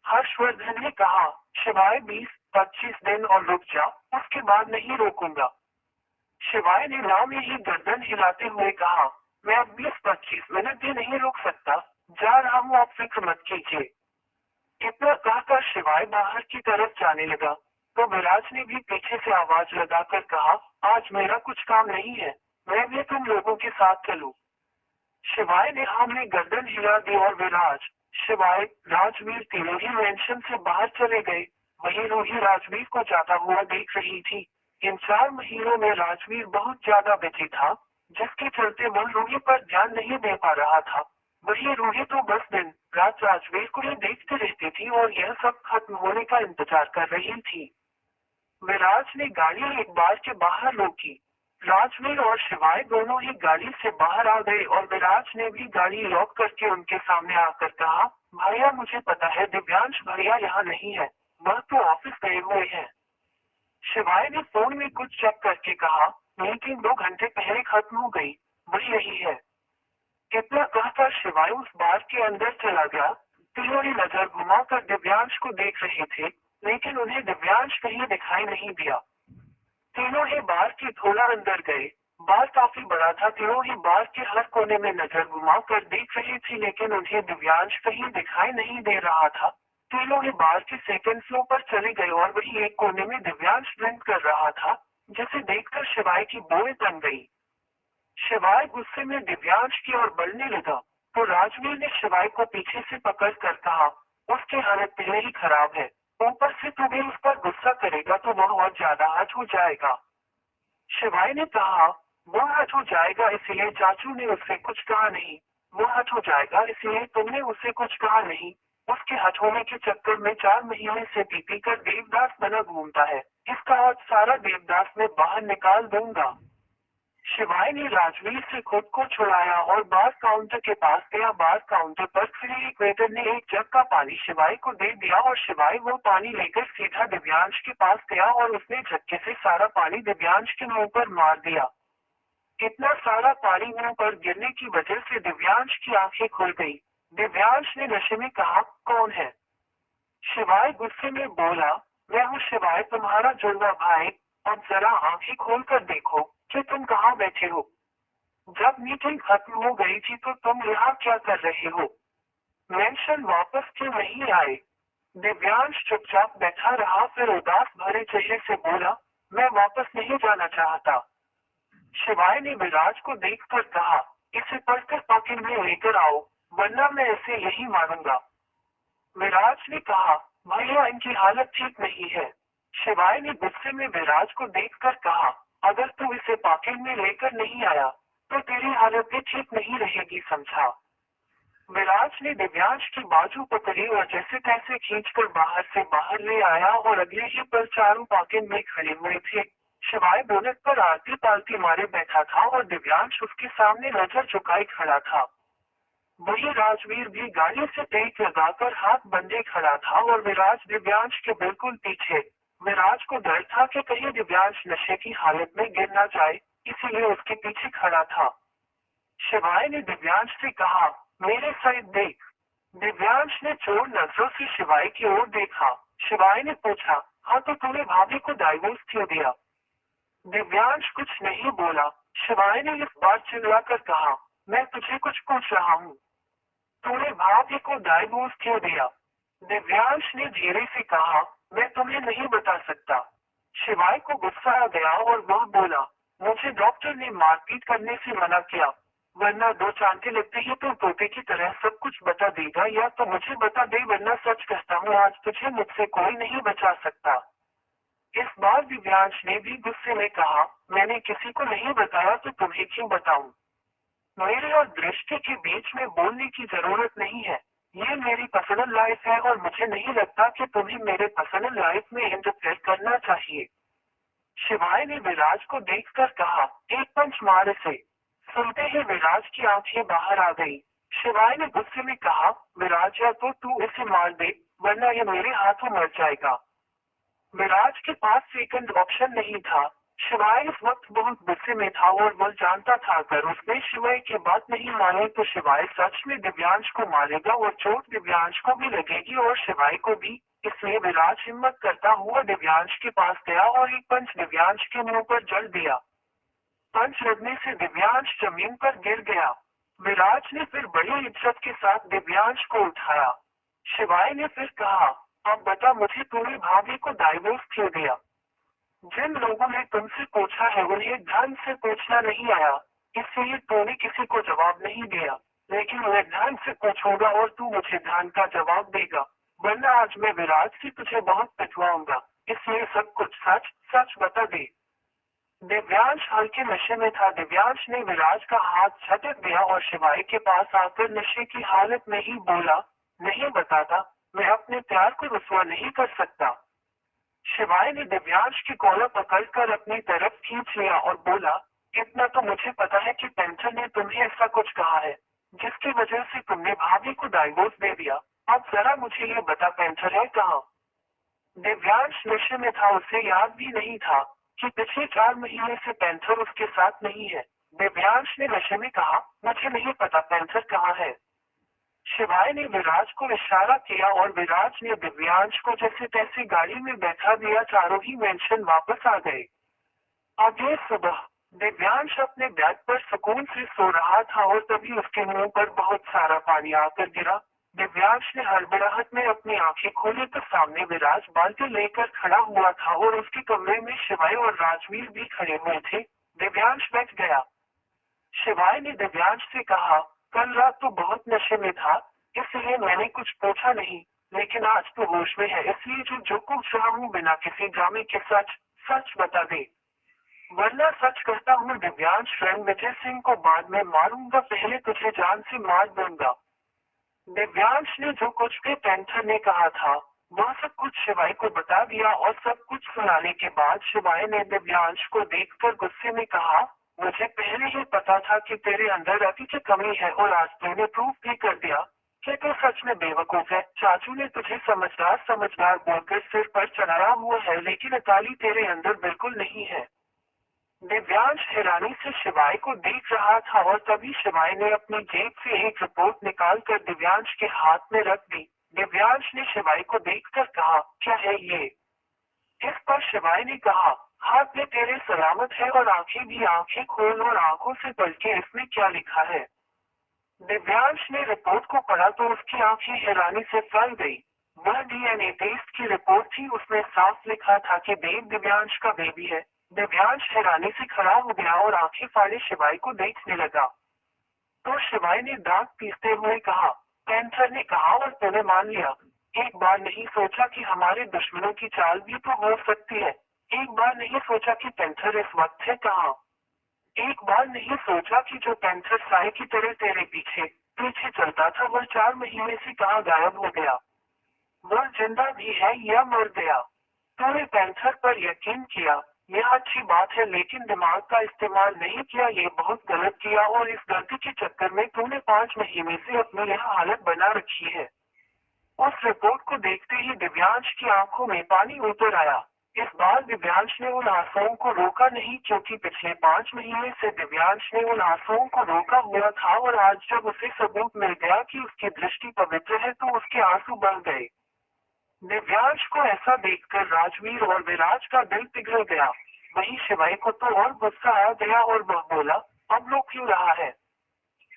हर्षवर्धन ने कहा, शिवाय 20-25 दिन और रुक जा, उसके बाद नहीं रोकूंगा। शिवाय ने नाम ही गर्दन हिलाते हुए कहा, मैं अब 20-25 मिनट भी नहीं रुक सकता, जा रहा हूँ, आप फिक्र मत कीजिए। इतना कहकर शिवाय बाहर की तरफ जाने लगा, तो विराज ने भी पीछे से आवाज लगाकर कहा, आज मेरा कुछ काम नहीं है, मैं भी तुम लोगों के साथ चलूं। शिवाय ने हाँ में गर्दन हिला दी और विराज, शिवाय, राजवीर तीनों ही मेंशन से बाहर चले गए। वहीं रूही राजवीर को जाता हुआ देख रही थी। इन 4 महीनों में राजवीर बहुत ज्यादा बिजी था, जिसके चलते वह रूही पर ध्यान नहीं दे पा रहा था। वही रूही तो बस दिन रात राजवीर को ही देखती रहती थी और यह सब खत्म होने का इंतजार कर रही थी। विराज ने गाड़ी एक बार के बाहर रोकी। राजवीर और शिवाय दोनों ही गाड़ी से बाहर आ गए और विराज ने भी गाड़ी लॉक करके उनके सामने आकर कहा, भैया मुझे पता है दिव्यांश भैया यहाँ नहीं है, वह तो ऑफिस गए हुए हैं। शिवाय ने फोन में कुछ चेक करके कहा, मीटिंग 2 घंटे पहले खत्म हो गई, वही यही है। कितना कहकर शिवाय उस बार के अंदर चला गया। तीनों ही नजर घुमाकर दिव्यांश को देख रहे थे, लेकिन उन्हें दिव्यांश कहीं दिखाई नहीं दिया। तीनों ही बार के थोड़ा अंदर गए। बार काफी बड़ा था, तीनों ही बार के हर कोने में नजर घुमा कर देख रही थी, लेकिन उन्हें दिव्यांश कहीं दिखाई नहीं दे रहा था। तीनों ही बार के सेकंड फ्लोर पर चले गए और वही एक कोने में दिव्यांश ड्रिंक कर रहा था, जिसे देखकर शिवाय की बोए तन गई। शिवाय गुस्से में दिव्यांश की ओर बढ़ने लगा, तो राजवीर ने शिवाय को पीछे से पकड़ कर कहा, उसकी हालत पहले ही खराब है, ऊपर से तू भी उस पर गुस्सा करेगा तो वह और ज्यादा हर्ट हो जाएगा। शिवाय ने कहा, वो हर्ट हो जाएगा इसलिए चाचू ने उससे कुछ कहा नहीं, वो हर्ट हो जाएगा इसलिए तुमने उससे कुछ कहा नहीं। उसके हर्ट होने के चक्कर में 4 महीने से पी पी कर देवदास बना घूमता है, इसका आज सारा देवदास में बाहर निकाल दूंगा। शिवाय ने राजवीर से खुद को छुड़ाया और बार काउंटर के पास गया। बार काउंटर पर खड़े एक वेटर ने एक जग का पानी शिवाय को दे दिया और शिवाय वो पानी लेकर सीधा दिव्यांश के पास गया और उसने झटके से सारा पानी दिव्यांश के मुंह पर मार दिया। इतना सारा पानी मुंह पर गिरने की वजह से दिव्यांश की आंखें खुल गई। दिव्यांश ने नशे में कहा, कौन है? शिवाय गुस्से में बोला, मैं हूँ शिवाय, तुम्हारा जुड़वा भाई, अब जरा आंखें खोल कर देखो कि तुम कहाँ बैठे हो। जब मीटिंग खत्म हो गई थी तो तुम यहाँ क्या कर रहे हो? मेंशन वापस क्यों नहीं आए? दिव्यांश चुपचाप बैठा रहा, फिर उदास भरे चेहरे से बोला, मैं वापस नहीं जाना चाहता। शिवाय ने विराज को देखकर कहा, इसे पढ़कर पॉकेट में लेकर आओ, वरना मैं इसे यही मारूंगा। विराज ने कहा, भैया इनकी हालत ठीक नहीं है। शिवाय ने गुस्से में विराज को देखकर कहा, अगर तू इसे पॉकेट में लेकर नहीं आया तो तेरी हालत भी ठीक नहीं रहेगी, समझा? विराज ने दिव्यांश की बाजू पकड़ी और जैसे तैसे खींचकर बाहर से बाहर ले आया और अगले ही पल चारों पॉकेट में खड़े हुए थे। शिवाय बोनट पर आलती पालती मारे बैठा था और दिव्यांश उसके सामने नजर झुकाए खड़ा था। वही राजवीर भी गाड़ी से तेज लगाकर हाथ बंधे खड़ा था और विराज दिव्यांश के बिल्कुल पीछे। विराज को डर था कि कहीं दिव्यांश नशे की हालत में गिर ना जाए, इसीलिए उसके पीछे खड़ा था। शिवाय ने दिव्यांश से कहा, मेरे साइड देख। दिव्यांश ने चोर नजरों से शिवाय की ओर देखा। शिवाय ने पूछा, हाँ तो तूने भाभी को डाइवोर्स क्यों दिया? दिव्यांश कुछ नहीं बोला। शिवाय ने इस बार चिल्लाकर कहा, मैं तुझे कुछ पूछ रहा हूँ, तूने भाभी को डाइवोर्स क्यों दिया? दिव्यांश ने धीरे से कहा, मैं तुम्हें नहीं बता सकता। शिवाय को गुस्सा आ गया और वह बोला, मुझे डॉक्टर ने मारपीट करने से मना किया, वरना दो चांटे लगते ही तो तोते की तरह सब कुछ बता देगा, या तो मुझे बता दे, वरना सच कहता हूँ आज तुझे मुझसे कोई नहीं बचा सकता। इस बार दिव्यांश ने भी गुस्से में कहा, मैंने किसी को नहीं बताया तो तुम्हें क्यों बताऊं? मेरे और दृष्टि के बीच में बोलने की जरूरत नहीं है। ये मेरी पर्सनल लाइफ है और मुझे नहीं लगता कि तुम्हें मेरे पर्सनल लाइफ में इंटरफेयर करना चाहिए। शिवाय ने विराज को देखकर कहा, एक पंच मार इसे। सुनते ही विराज की आंखें बाहर आ गई। शिवाय ने गुस्से में कहा, विराज या तो तू इसे मार दे, वरना ये मेरे हाथों मर जाएगा। विराज के पास सेकंड ऑप्शन नहीं था। शिवाय इस वक्त बहुत गुस्से में था और वो जानता था अगर उसने शिवाय की बात नहीं मानी तो शिवाय सच में दिव्यांश को मारेगा और चोट दिव्यांश को भी लगेगी और शिवाय को भी। इसलिए विराज हिम्मत करता हुआ दिव्यांश के पास गया और एक पंच दिव्यांश के मुंह पर जड़ दिया। पंच लगने से दिव्यांश जमीन पर गिर गया। विराज ने फिर बड़ी इज्जत के साथ दिव्यांश को उठाया। शिवाय ने फिर कहा, अब बता मुझे, तूने भाभी को डाइवोर्स क्यों दिया? जिन लोगों ने तुमसे पूछा है उन्हें ध्यान से पूछना नहीं आया, इसलिए तूने किसी को जवाब नहीं दिया। लेकिन मैं ध्यान से पूछूंगा और तू मुझे ध्यान का जवाब देगा, वरना आज मैं विराज से तुझे बहुत पिटवाऊंगा। इसलिए सब कुछ सच सच बता दे। दिव्यांश हल्के नशे में था। दिव्यांश ने विराज का हाथ झटक दिया और शिवाय के पास आकर नशे की हालत में ही बोला, नहीं बताता, मैं अपने प्यार को रुसवा नहीं कर सकता। शिवाय ने दिव्यांश की कॉलर पकड़कर अपनी तरफ खींच लिया और बोला, इतना तो मुझे पता है कि पेंटर ने तुम्हें ऐसा कुछ कहा है जिसकी वजह से तुमने भाभी को डाइवोर्स दे दिया। अब जरा मुझे ये बता, पेंटर है कहाँ? दिव्यांश नशे में था। उसे याद भी नहीं था कि पिछले 4 महीने से पेंथर उसके साथ नहीं है। दिव्यांश ने नशे में कहा, मुझे नहीं पता पेंथर कहाँ है। शिवाय ने विराज को इशारा किया और विराज ने दिव्यांश को जैसे तैसे गाड़ी में बैठा दिया। चारों ही मेंशन वापस आ गए। अगले सुबह दिव्यांश अपने बेड पर सुकून से सो रहा था और तभी उसके मुंह पर बहुत सारा पानी आकर गिरा। दिव्यांश ने हड़बड़ाहट में अपनी आंखें खोली तो सामने विराज बाल्टी लेकर खड़ा हुआ था और उसके कमरे में शिवाय और राजवीर भी खड़े हुए थे। दिव्यांश बैठ गया। शिवाय ने दिव्यांश से कहा, कल रात तो बहुत नशे में था, इसलिए मैंने कुछ पूछा नहीं, लेकिन आज तो होश में है, इसलिए जो कुछ रहा हूँ बिना किसी ड्रामे के सच सच बता दे, वरना सच कहता हूँ दिव्यांश फ्रेंड विजय सिंह को बाद में मारूंगा, पहले तुझे जान से मार दूंगा। दिव्यांश ने जो कुछ भी पेंटर ने कहा था वह सब कुछ शिवाय को बता दिया और सब कुछ सुनाने के बाद शिवाय ने दिव्यांश को देखकर गुस्से में कहा, मुझे पहले ही पता था कि तेरे अंदर अति की कमी है और आज तूने प्रूफ भी कर दिया कि तू सच में बेवकूफ है। चाचू ने तुझे समझदार समझदार बोलकर सिर पर चढ़ाया हुआ है, लेकिन अकाली तेरे अंदर बिल्कुल नहीं है। दिव्यांश हैरानी से शिवाय को देख रहा था और तभी शिवाय ने अपनी जेब से एक रिपोर्ट निकालकर दिव्यांश के हाथ में रख दी। दिव्यांश ने शिवाय को देखकर कहा, क्या है ये? इस पर शिवाय ने कहा, हाथ में तेरे सलामत है और आंखें भी, आंखें खोल और आंखों से पढ़ के इसमें क्या लिखा है। दिव्यांश ने रिपोर्ट को पढ़ा तो उसकी आंखें हैरानी से फैल गई। वह डीएनए टेस्ट की रिपोर्ट थी, उसमें साफ लिखा था कि देव दिव्यांश का बेबी है। दिव्यांश हैरानी से खड़ा हो गया और आंखें फाड़े शिवाय को देखने लगा। तो शिवाय ने दांत पीसते हुए कहा, पेंथर ने कहा और तूने मान लिया। एक बार नहीं सोचा कि हमारे दुश्मनों की चाल भी तो हो सकती है। एक बार नहीं सोचा कि पेंथर इस वक्त है कहाँ। एक बार नहीं सोचा कि जो पेंथर साय की तरह तेरे पीछे पीछे चलता था वह 4 महीने से कहाँ गायब हो गया। वह जिंदा भी है या मर गया। तूने पेंथर पर यकीन किया, यह अच्छी बात है, लेकिन दिमाग का इस्तेमाल नहीं किया, ये बहुत गलत किया और इस गलती के चक्कर में तूने 5 महीने से अपनी यह हालत बना रखी है। उस रिपोर्ट को देखते ही दिव्यांश की आंखों में पानी उतर आया। इस बार दिव्यांश ने उन आंसुओं को रोका नहीं, क्योंकि पिछले 5 महीने से दिव्यांश ने उन आंसुओं को रोका हुआ था और आज जब उसे सबूत मिल गया कि उसकी दृष्टि पवित्र है तो उसके आंसू बह गए। दिव्यांश को ऐसा देखकर राजवीर और विराज का दिल पिघल गया। वहीं शिवाय को तो और गुस्सा आ गया और वह बोला, अब रो क्यों रहा है?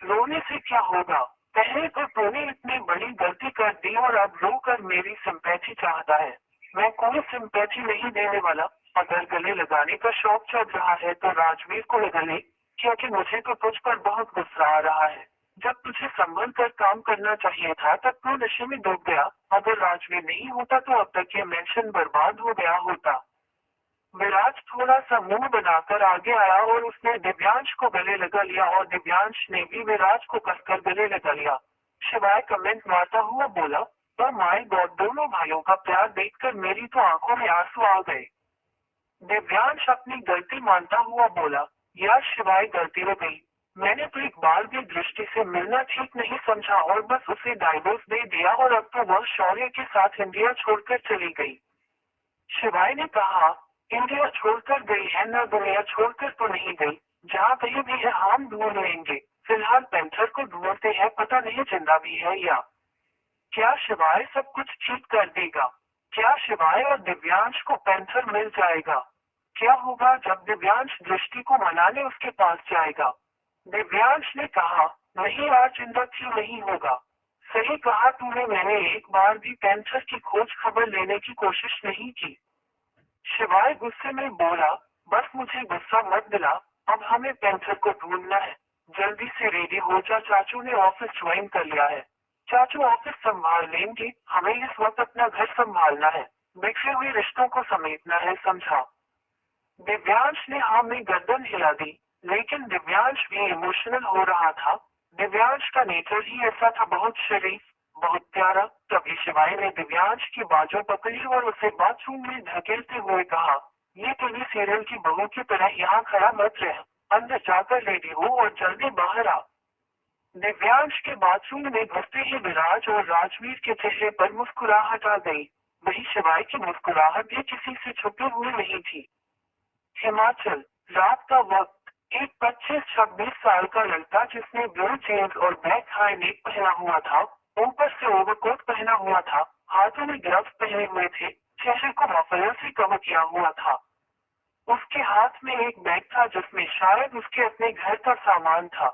रोने से क्या होगा? पहले तो तूने इतनी बड़ी गलती कर दी और अब रो कर मेरी सिंपैथी चाहता है। मैं कोई सिंपैथी नहीं देने वाला। अगर गले लगाने का शौक चढ़ रहा है तो राजवीर को लगा ले, क्योंकि मुझे तो तुझ पर बहुत गुस्सा आ रहा है। जब तुझे संभल कर काम करना चाहिए था तब तू नशे में डूब गया। अगर राजवीर नहीं होता तो अब तक ये मिशन बर्बाद हो गया होता। विराज थोड़ा सा मुंह बनाकर आगे आया और उसने दिव्यांश को गले लगा लिया और दिव्यांश ने भी विराज को कसकर गले लगा लिया। शिवाय कमेंट मारता हुआ बोला, ओ माय गॉड, दोनों भाइयों का प्यार देखकर मेरी तो आंखों में आंसू आ गए। दिव्यांश अपनी गलती मानता हुआ बोला, यार शिवाय गलती हो गई। मैंने तो एक बार भी दृष्टि से मिलना ठीक नहीं समझा और बस उसे डाइवोर्स दे दिया और अब तो वह शौर्य के साथ इंडिया छोड़कर चली गई। शिवाय ने कहा, इंडिया छोड़कर गई है ना, दुनिया छोड़कर तो नहीं गई। जहाँ कहीं भी है हम ढूंढ लेंगे। फिलहाल पेंथर को ढूंढते हैं, पता नहीं जिंदा भी है या। क्या शिवाय सब कुछ ठीक कर देगा? क्या शिवाय और दिव्यांश को पेंथर मिल जाएगा? क्या होगा जब दिव्यांश दृष्टि को मनाने उसके पास जाएगा? दिव्यांश ने कहा, नहीं आज जिंदा क्यों नहीं होगा। सही कहा तूने, मैंने एक बार भी पेंथर की खोज खबर लेने की कोशिश नहीं की। शिवाय गुस्से में बोला, बस मुझे गुस्सा मत दिला। अब हमें पेंथर को ढूंढना है। जल्दी से रेडी हो जा, चाचू ने ऑफिस ज्वाइन कर लिया है। चाचू ऑफिस संभाल लेंगे, हमें इस वक्त अपना घर संभालना है। बिखरे हुए रिश्तों को समेटना है, समझा? दिव्यांश ने हाँ में गर्दन हिला दी, लेकिन दिव्यांश भी इमोशनल हो रहा था। दिव्यांश का नेचर ही ऐसा था, बहुत शरीफ, बहुत प्यारा। तभी शिवाय ने दिव्यांश की बाजू पकड़ी और उसे बाथरूम में धकेलते हुए कहा, ये टीवी सीरियल की बहू की तरह यहाँ खड़ा मत रह, अंदर जाकर रेडी हो और जल्दी बाहर आ। दिव्यांश के बाथरूम में घुसते ही विराज और राजवीर के चेहरे पर मुस्कुराहट आ गई। वही शिवाय की मुस्कुराहट भी किसी से छुपी हुई नहीं थी। हिमाचल, रात का वक्त। एक 25-26 साल का लड़का जिसने ब्लू जींस और ब्लैक हाई नेक पहना हुआ था, ऊपर से ओवरकोट पहना हुआ था, हाथों में ग्लव्स पहने हुए थे, चेहरे को मफलर से कवर किया हुआ था। उसके हाथ में एक बैग था जिसमें शायद उसके अपने घर का सामान था।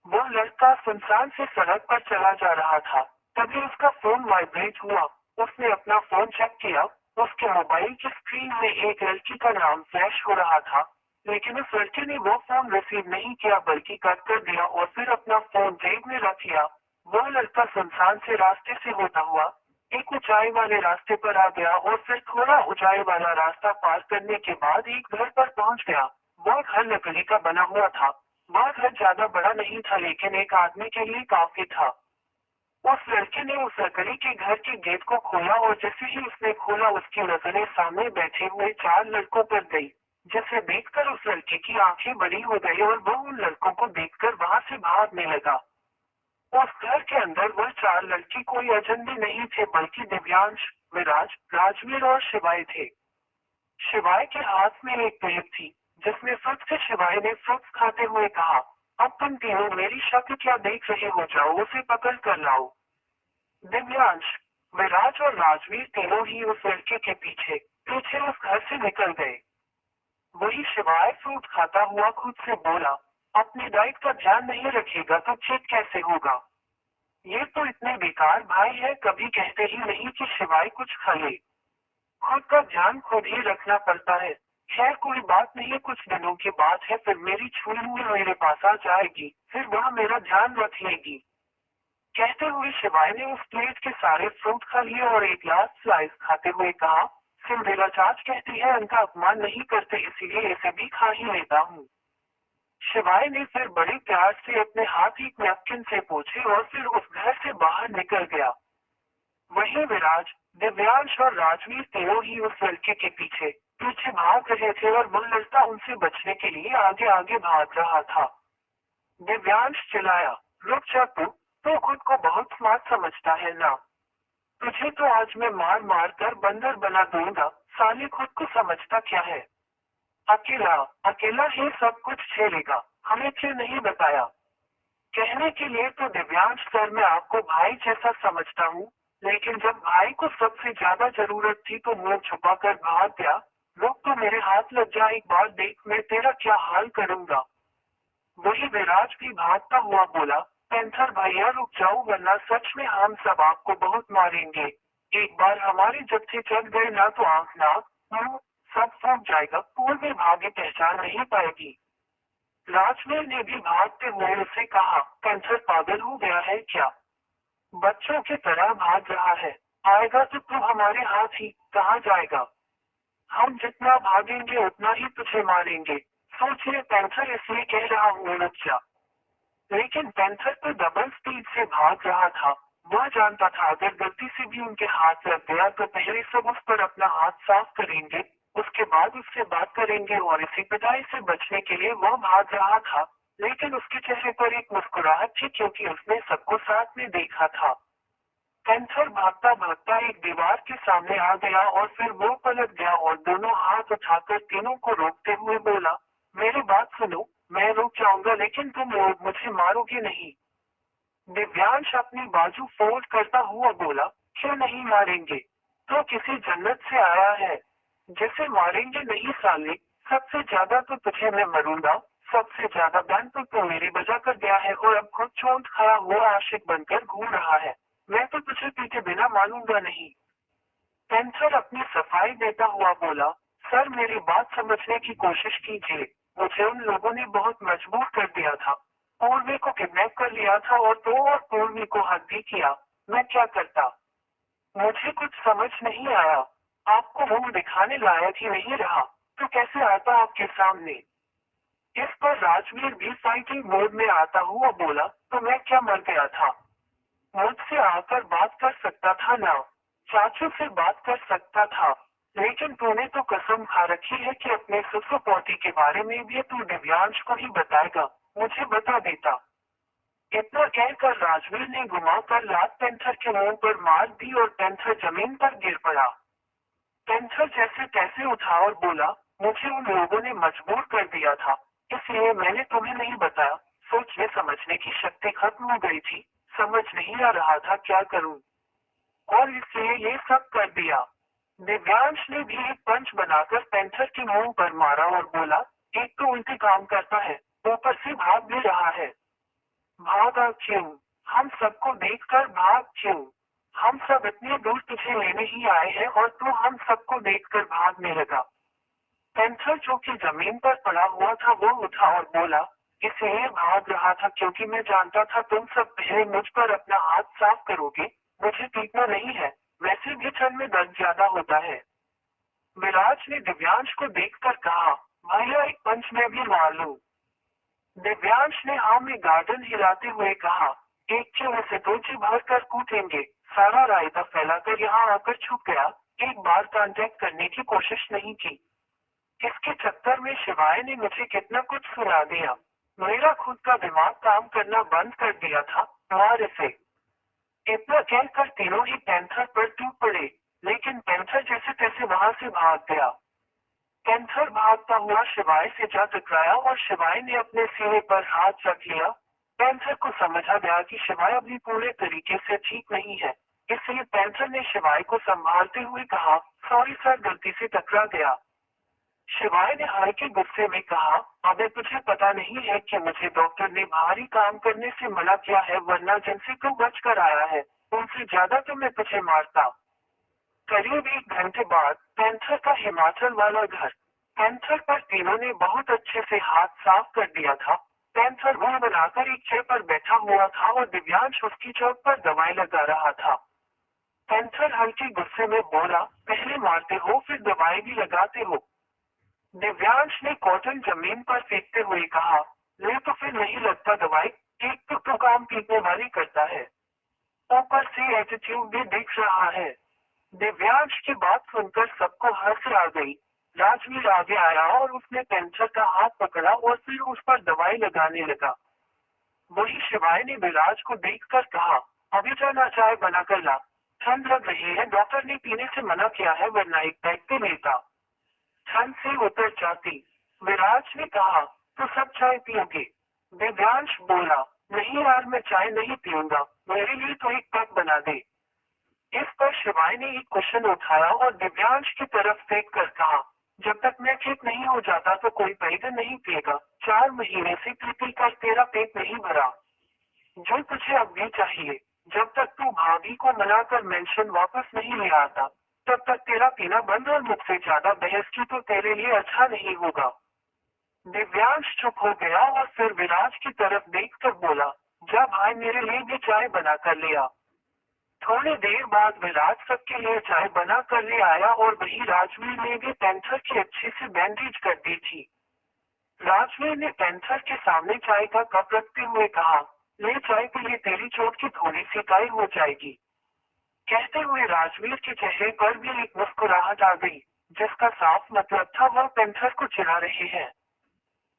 वो लड़का सुनसान से सड़क पर चला जा रहा था। तभी उसका फोन वाइब्रेट हुआ। उसने अपना फोन चेक किया। उसके मोबाइल की स्क्रीन में एक लड़की का नाम फ्लैश हो रहा था, लेकिन उस लड़के ने वो फोन रिसीव नहीं किया बल्कि कट कर दिया और फिर अपना फोन जेब में रख लिया। वो लड़का सुनसान से रास्ते से होता हुआ एक ऊंचाई वाले रास्ते पर आ गया और फिर थोड़ा ऊंचाई वाला रास्ता पार करने के बाद एक घर पर पहुंच गया। वो घर लकड़ी का बना हुआ था। वह घर ज्यादा बड़ा नहीं था, लेकिन एक आदमी के लिए काफी था। उस लड़के ने उस लकड़ी के घर के गेट को खोला और जैसे ही उसने खोला उसकी नजरें सामने बैठे हुए 4 लड़कों पर गई, जिसे देखकर उस लड़के की आंखें बड़ी हो गई और वो उन लड़कों को देखकर वहां से भागने लगा। उस घर के अंदर वह 4 लड़के कोई अजनबी नहीं थे बल्कि दिव्यांश, विराज, राजवीर और शिवाय थे। शिवाय के हाथ में एक प्लेट थी जिसमें फ्रूट थे। शिवाय ने फ्रूट्स खाते हुए कहा, अब तुम तीनों मेरी शक्ल क्या देख रहे हो, जाओ उसे पकड़ कर लाओ। दिव्यांश, विराज और राजवीर तीनों ही उस लड़के के पीछे पीछे उस घर से निकल गए। वही शिवाय फ्रूट खाता हुआ खुद से बोला, अपनी डाइट का ध्यान नहीं रखेगा तो चेक कैसे होगा। ये तो इतने बेकार भाई है, कभी कहते ही नहीं कि शिवाय कुछ खा ले। खुद का ध्यान खुद ही रखना पड़ता है। खैर कोई बात नहीं, कुछ दिनों की बात है, फिर मेरी छुई हुई मेरे पास आ जाएगी, फिर वह मेरा ध्यान रख लेगी। कहते हुए शिवाय ने उस प्लेट के सारे फ्रूट खा लिए और एक लास्ट स्लाइस खाते हुए कहा, सिंड्रेला चाच कहती है उनका अपमान नहीं करते, इसीलिए इसे भी खा ही लेता हूँ। शिवाय ने फिर बड़े प्यार से अपने हाथ एक नैपकिन से पोंछे और फिर उस घर से बाहर निकल गया। वहीं विराज, दिव्यांश और राजवीर तीनों ही उस लड़के के पीछे पीछे भाग रहे थे और वो लड़का उनसे बचने के लिए आगे आगे भाग रहा था। दिव्यांश चिल्लाया, रुक जा, तू खुद को बहुत स्मार्ट समझता है ना? तुझे तो आज मैं मार मार कर बंदर बना दूंगा। साले खुद को समझता क्या है? अकेला अकेला ही सब कुछ झेलेगा, हमें क्यों नहीं बताया? कहने के लिए तो दिव्यांश सर मैं आपको भाई जैसा समझता हूँ, लेकिन जब भाई को सबसे ज्यादा जरूरत थी तो मुंह छुपा कर भाग गया। रुक तो मेरे हाथ लग जा, एक बार देख मैं तेरा क्या हाल करूंगा। वही विराज भी भागता हुआ बोला, पेंथर भैया रुक जाओ वरना सच में हम सब आपको बहुत मारेंगे। एक बार हमारे जत्थे चढ़ गए ना तो आंख नाक मुंह सब फूट जाएगा, पूर्वी भाग्य पहचान नहीं पाएगी। राजवीर ने भी भागते हुए उसे कहा, कैंसर पागल हो गया है क्या? बच्चों की तरह भाग रहा है, आएगा तो तू हमारे हाथ ही, कहाँ जाएगा? हम जितना भागेंगे उतना ही तुझे मारेंगे। सोचिए पैंथर इसलिए कह रहा हूँ रुक जा। लेकिन पैंथर तो डबल स्पीड से भाग रहा था। वह जानता था अगर गलती से भी उनके हाथ लग गया तो पहले सब उस पर अपना हाथ साफ करेंगे, उसके बाद उससे बात करेंगे और इसी पिटाई से बचने के लिए वह भाग रहा था। लेकिन उसके चेहरे पर एक मुस्कुराहट थी क्योंकि उसने सबको साथ में देखा था। पैंथर भागता भागता एक दीवार के सामने आ गया और फिर वो पलट गया और दोनों हाथ उठाकर तीनों को रोकते हुए बोला, मेरी बात सुनो, मैं रुक जाऊंगा लेकिन तुम लोग मुझे मारोगे नहीं। दिव्यांश अपनी बाजू फोल्ड करता हुआ बोला, क्यों नहीं मारेंगे? तो किसी जन्नत से आया है, जिसे मारेंगे नहीं साले। सबसे ज्यादा तो तुझे मैं मरूंगा, सबसे ज्यादा बैन तो मेरी बजा कर गया है और अब खुद चोट खाया हुआ आशिक बनकर घूम रहा है। मैं तो तुझे पीटे बिना मानूंगा नहीं। पैंथर अपनी सफाई देता हुआ बोला, सर मेरी बात समझने की कोशिश कीजिए। मुझे उन लोगों ने बहुत मजबूर कर दिया था। पूर्वी को किडनैप कर लिया था और तो और पूर्वी को हत्या किया। मैं क्या करता? मुझे कुछ समझ नहीं आया। आपको मुंह दिखाने लायक ही नहीं रहा, तो कैसे आता आपके सामने? इस पर राजवीर भी फाइटिंग मोड में आता हुआ बोला, तो मैं क्या मर गया था? मुझसे आकर बात कर सकता था ना, चाचू से बात कर सकता था। लेकिन तूने तो कसम खा रखी है कि अपने ससुर पोती के बारे में भी तू दिव्यांश को ही बताएगा। मुझे बता देता। इतना कहकर राजवीर ने घुमाकर लात पैंथर के मुंह पर मार दी और पैंथर जमीन पर गिर पड़ा। पैंथर जैसे तैसे उठा और बोला, मुझे उन लोगों ने मजबूर कर दिया था, इसलिए मैंने तुम्हें नहीं बताया। सोचने समझने की शक्ति खत्म हो गई थी, समझ नहीं आ रहा था क्या करूं, और इसलिए ये सब कर दिया। दिव्यांश ने भी एक पंच बनाकर पैंथर के मुंह पर मारा और बोला, एक तो उल्टे काम करता है, ऊपर से भाग भी रहा है। भागा क्यों? हम सबको देखकर भाग क्यों? हम सब इतनी दूर तुझे लेने ही आए हैं और तू हम सबको देखकर भागने लगा। पैंथर जो कि जमीन पर पड़ा हुआ था वो उठा और बोला, इसलिए भाग रहा था क्योंकि मैं जानता था तुम सब पहले मुझ पर अपना हाथ साफ करोगे। मुझे पीटना नहीं है, वैसे भी ठंड में दर्द ज्यादा होता है। विराज ने दिव्यांश को देखकर कहा, भैया एक पंच में भी मार लूं। दिव्यांश ने हाँ में गार्डन हिलाते हुए कहा, एक क्यों से दो जी भर कर कूटेंगे। सारा रायता फैलाकर यहाँ आकर छुप गया, एक बार कांटेक्ट करने की कोशिश नहीं की। इसके चक्कर में शिवाय ने मुझे कितना कुछ सुना दिया। मेरा खुद का दिमाग काम करना बंद कर दिया था। मार इसे। इतना कहकर तीनों ही पैंथर पर टूट पड़े, लेकिन पैंथर जैसे तैसे वहां से भाग गया। पैंथर भागता हुआ शिवाय से जा टकराया और शिवाय ने अपने सीने पर हाथ रख लिया। पैंथर को समझा गया कि शिवाय अभी पूरे तरीके से ठीक नहीं है, इसलिए पैंथर ने शिवाय को संभालते हुए कहा, सॉरी सर गलती से टकरा गया। शिवाय ने हल्के गुस्से में कहा, अबे तुझे पता नहीं है कि मुझे डॉक्टर ने भारी काम करने से मना किया है, वरना जिनसे तू बच कर आया है उनसे ज्यादा तो मैं तुझे मारता। करीब 1 घंटे बाद पैंथर का हिमाचल वाला घर। पैंथर पर तीनों ने बहुत अच्छे से हाथ साफ कर दिया था। पैंथर मुंह बनाकर एक चेयर पर बैठा हुआ था और दिव्यांश उसकी चोट पर दवाई लगा रहा था। पैंथर हल्के गुस्से में बोला, पहले मारते हो फिर दवाई भी लगाते हो। दिव्यांश ने कॉटन जमीन पर फेंकते हुए कहा, ले तो फिर नहीं लगता दवाई, एक तो काम पीटने वाली करता है, ऊपर से एटीट्यूड भी दिख रहा है। दिव्यांश की बात सुनकर सबको हंस आ गई। राजवीर आगे आया और उसने पैंथर का हाथ पकड़ा और फिर उस पर दवाई लगाने लगा। वही शिवाय ने विराज को देखकर कहा, अभी जाना चाय बना कर ला, ठंड लग रही है, डॉक्टर ने पीने से मना किया है वरना एक पैक तो लेता। ठंड से उतर जाती। विराज ने कहा, तो सब चाय पियोगे? दिव्यांश बोला, नहीं यार मैं चाय नहीं पीऊंगा, मेरे लिए तो एक कप बना दे। इस पर शिवाय ने एक क्वेश्चन उठाया और दिव्यांश की तरफ देख कर कहा, जब तक मैं ठीक नहीं हो जाता तो कोई पैदल नहीं पिएगा। 4 महीने से पी कर तेरा पेट नहीं भरा, जो तुझे अब भी चाहिए। जब तक तू भाभी को मनाकर मेंशन वापस नहीं ले आता, तब तक तेरा पीना बंद और मुझसे ज्यादा बहस की तो तेरे लिए अच्छा नहीं होगा। दिव्यांश चुप हो गया और फिर विराज की तरफ देखकर बोला, जा भाई मेरे लिए भी चाय बना कर ले आ। थोड़ी देर बाद विराज सबके लिए चाय बना कर ले आया और वही राजवीर ने भी पैंथर की अच्छे से बैंडेज कर दी थी। राजवीर ने पैंथर के सामने चाय का कप रखते हुए कहा, ले चाय पी ले, तेरी चोट की थोड़ी सी काई हो जाएगी। कहते हुए राजवीर के चेहरे पर भी एक मुस्कुराहट आ गई, जिसका साफ मतलब था वह पैंथर को चिढ़ा रहे हैं।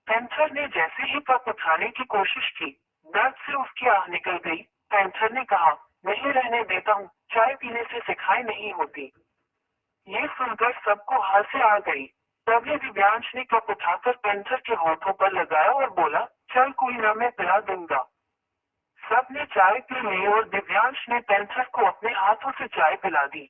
पैंथर ने जैसे ही कप उठाने की कोशिश की, दर्द से उसकी आह निकल गई। पैंथर ने कहा, नहीं रहने देता हूँ, चाय पीने से सिखाई नहीं होती। ये सुनकर सबको हंसी आ गई। तभी दिव्यांश ने कप उठाकर पैंथर के होठों पर लगाया और बोला, चल कोई ना, मैं पिला दूंगा। सबने चाय पी ली और दिव्यांश ने पैंथर को अपने हाथों से चाय पिला दी।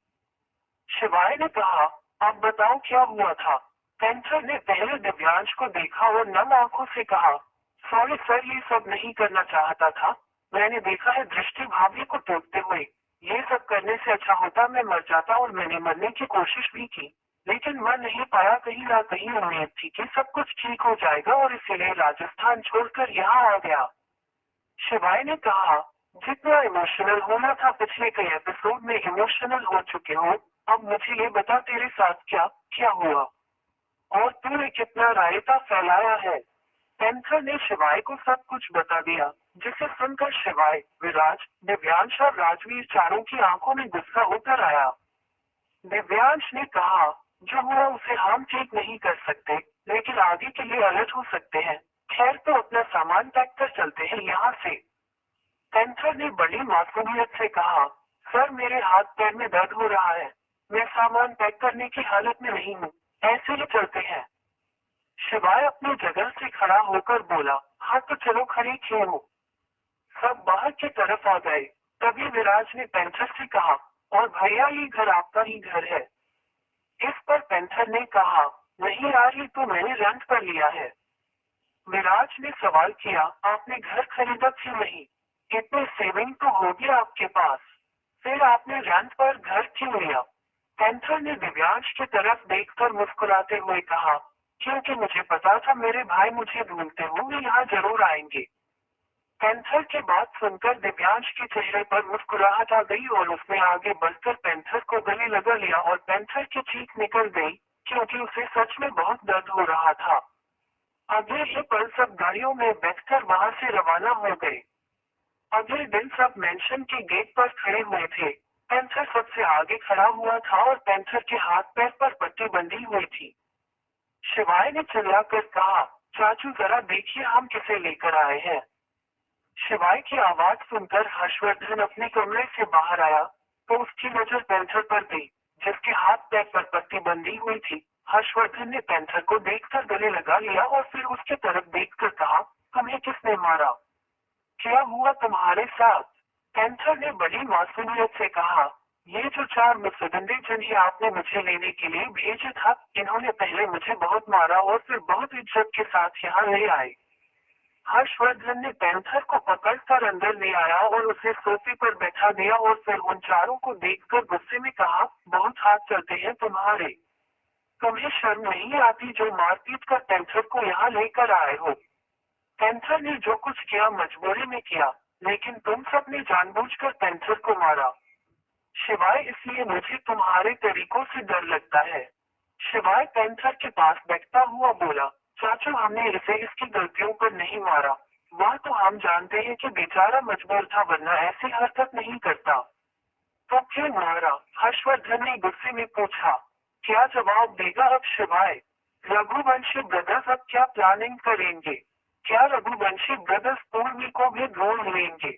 शिवाय ने कहा, अब बताओ क्या हुआ था। पैंथर ने पहले दिव्यांश को देखा और नम आंखों से कहा, सॉरी सर, ये सब नहीं करना चाहता था। मैंने देखा है दृष्टि भाभी को टोकते हुए। ये सब करने से अच्छा होता मैं मर जाता, और मैंने मरने की कोशिश भी की, लेकिन मर नहीं पाया। कहीं ना कहीं उम्मीद थी कि सब कुछ ठीक हो जाएगा और इसीलिए राजस्थान छोड़कर यहाँ आ गया। शिवाय ने कहा, जितना इमोशनल होना था पिछले कई एपिसोड में इमोशनल हो चुके हो। अब मुझे ये बता तेरे साथ क्या क्या हुआ और तूने कितना रायता फैलाया है। पैंथर ने शिवाय को सब कुछ बता दिया, जिसे सुनकर शिवाय, विराज, दिव्यांश और राजवीर चारों की आंखों में गुस्सा उतर आया। दिव्यांश ने कहा, जो हुआ उसे हम ठीक नहीं कर सकते, लेकिन आगे के लिए अलर्ट हो सकते हैं। खैर तो अपना सामान पैक कर चलते हैं यहाँ से। पैंथर ने बड़ी मासूमियत से कहा, सर मेरे हाथ पैर में दर्द हो रहा है, मैं सामान पैक करने की हालत में नहीं हूँ, ऐसे ही चलते हैं। शिवाय अपनी जगह से खड़ा होकर बोला, हाँ तो चलो, खड़ी क्यों हो। सब बाहर की तरफ आ गए। तभी विराज ने पैंथर से कहा, और भैया ये घर आपका ही घर है। इस पर पैंथर ने कहा, नहीं यार, ये तो मैंने रेंट पर लिया है। विराज ने सवाल किया, आपने घर खरीदा क्यों नहीं, इतनी सेविंग तो होगी आपके पास, फिर आपने रेंट पर घर क्यों लिया। पैंथर ने दिव्यांश की तरफ देखकर मुस्कुराते हुए कहा, क्योंकि मुझे पता था मेरे भाई मुझे ढूंढते हुए यहाँ जरूर आएंगे। पैंथर की बात सुनकर दिव्यांश के चेहरे पर मुस्कुराहट आ गई और उसने आगे बढ़कर पैंथर को गले लगा लिया और पैंथर की चीख निकल गई, क्योंकि उसे सच में बहुत दर्द हो रहा था। अगले ही पल सब गाड़ियों में बैठकर वहां से रवाना हो गए। अगले दिन सब मेंशन के गेट पर खड़े हुए थे। पैंथर सबसे आगे खड़ा हुआ था और पैंथर के हाथ पैर पर पट्टी बंधी हुई थी। शिवाय ने चिल्लाकर कहा, चाचू जरा देखिए हम किसे लेकर आए हैं। शिवाय की आवाज सुनकर हर्षवर्धन अपने कमरे से बाहर आया, तो उसकी नजर पैंथर पर गई, जिसके हाथ पैर पर पट्टी बंधी हुई थी। हर्षवर्धन ने पैंथर को देखकर गले लगा लिया और फिर उसके तरफ देखकर कहा, तुम्हें किसने मारा, क्या हुआ तुम्हारे साथ। पैंथर ने बड़ी मासूमियत से कहा, ये जो चार मुसगंदे जिन्हें आपने मुझे लेने के लिए भेजा था, इन्होंने पहले मुझे बहुत मारा और फिर बहुत इज्जत के साथ यहाँ ले आए। हर्षवर्धन ने पैंथर को पकड़कर अंदर ले आया और उसे सोफे पर बैठा दिया और फिर उन चारों को देखकर गुस्से में कहा, बहुत हाथ चलते हैं तुम्हारे, तुम्हें शर्म नहीं आती जो मारपीट कर पैंथर को यहाँ लेकर आए हो। पैंथर ने जो कुछ किया मजबूरी में किया, लेकिन तुम सबने जानबूझकर पैंथर को मारा। शिवाय, इसलिए मुझे तुम्हारे तरीकों से डर लगता है। शिवाय पैंथर के पास बैठता हुआ बोला, चाचू हमने इसे इसकी गलतियों पर नहीं मारा, वह तो हम जानते हैं कि बेचारा मजबूर था, वरना ऐसी हरकत नहीं करता। तो क्यों मारा, हर्षवर्धन ने गुस्से में पूछा। क्या जवाब देगा अब शिवाय। रघुवंशी ब्रदर्स अब क्या प्लानिंग करेंगे, क्या रघुवंशी ब्रदर्स पूर्वी को भी ढूंढ लेंगे।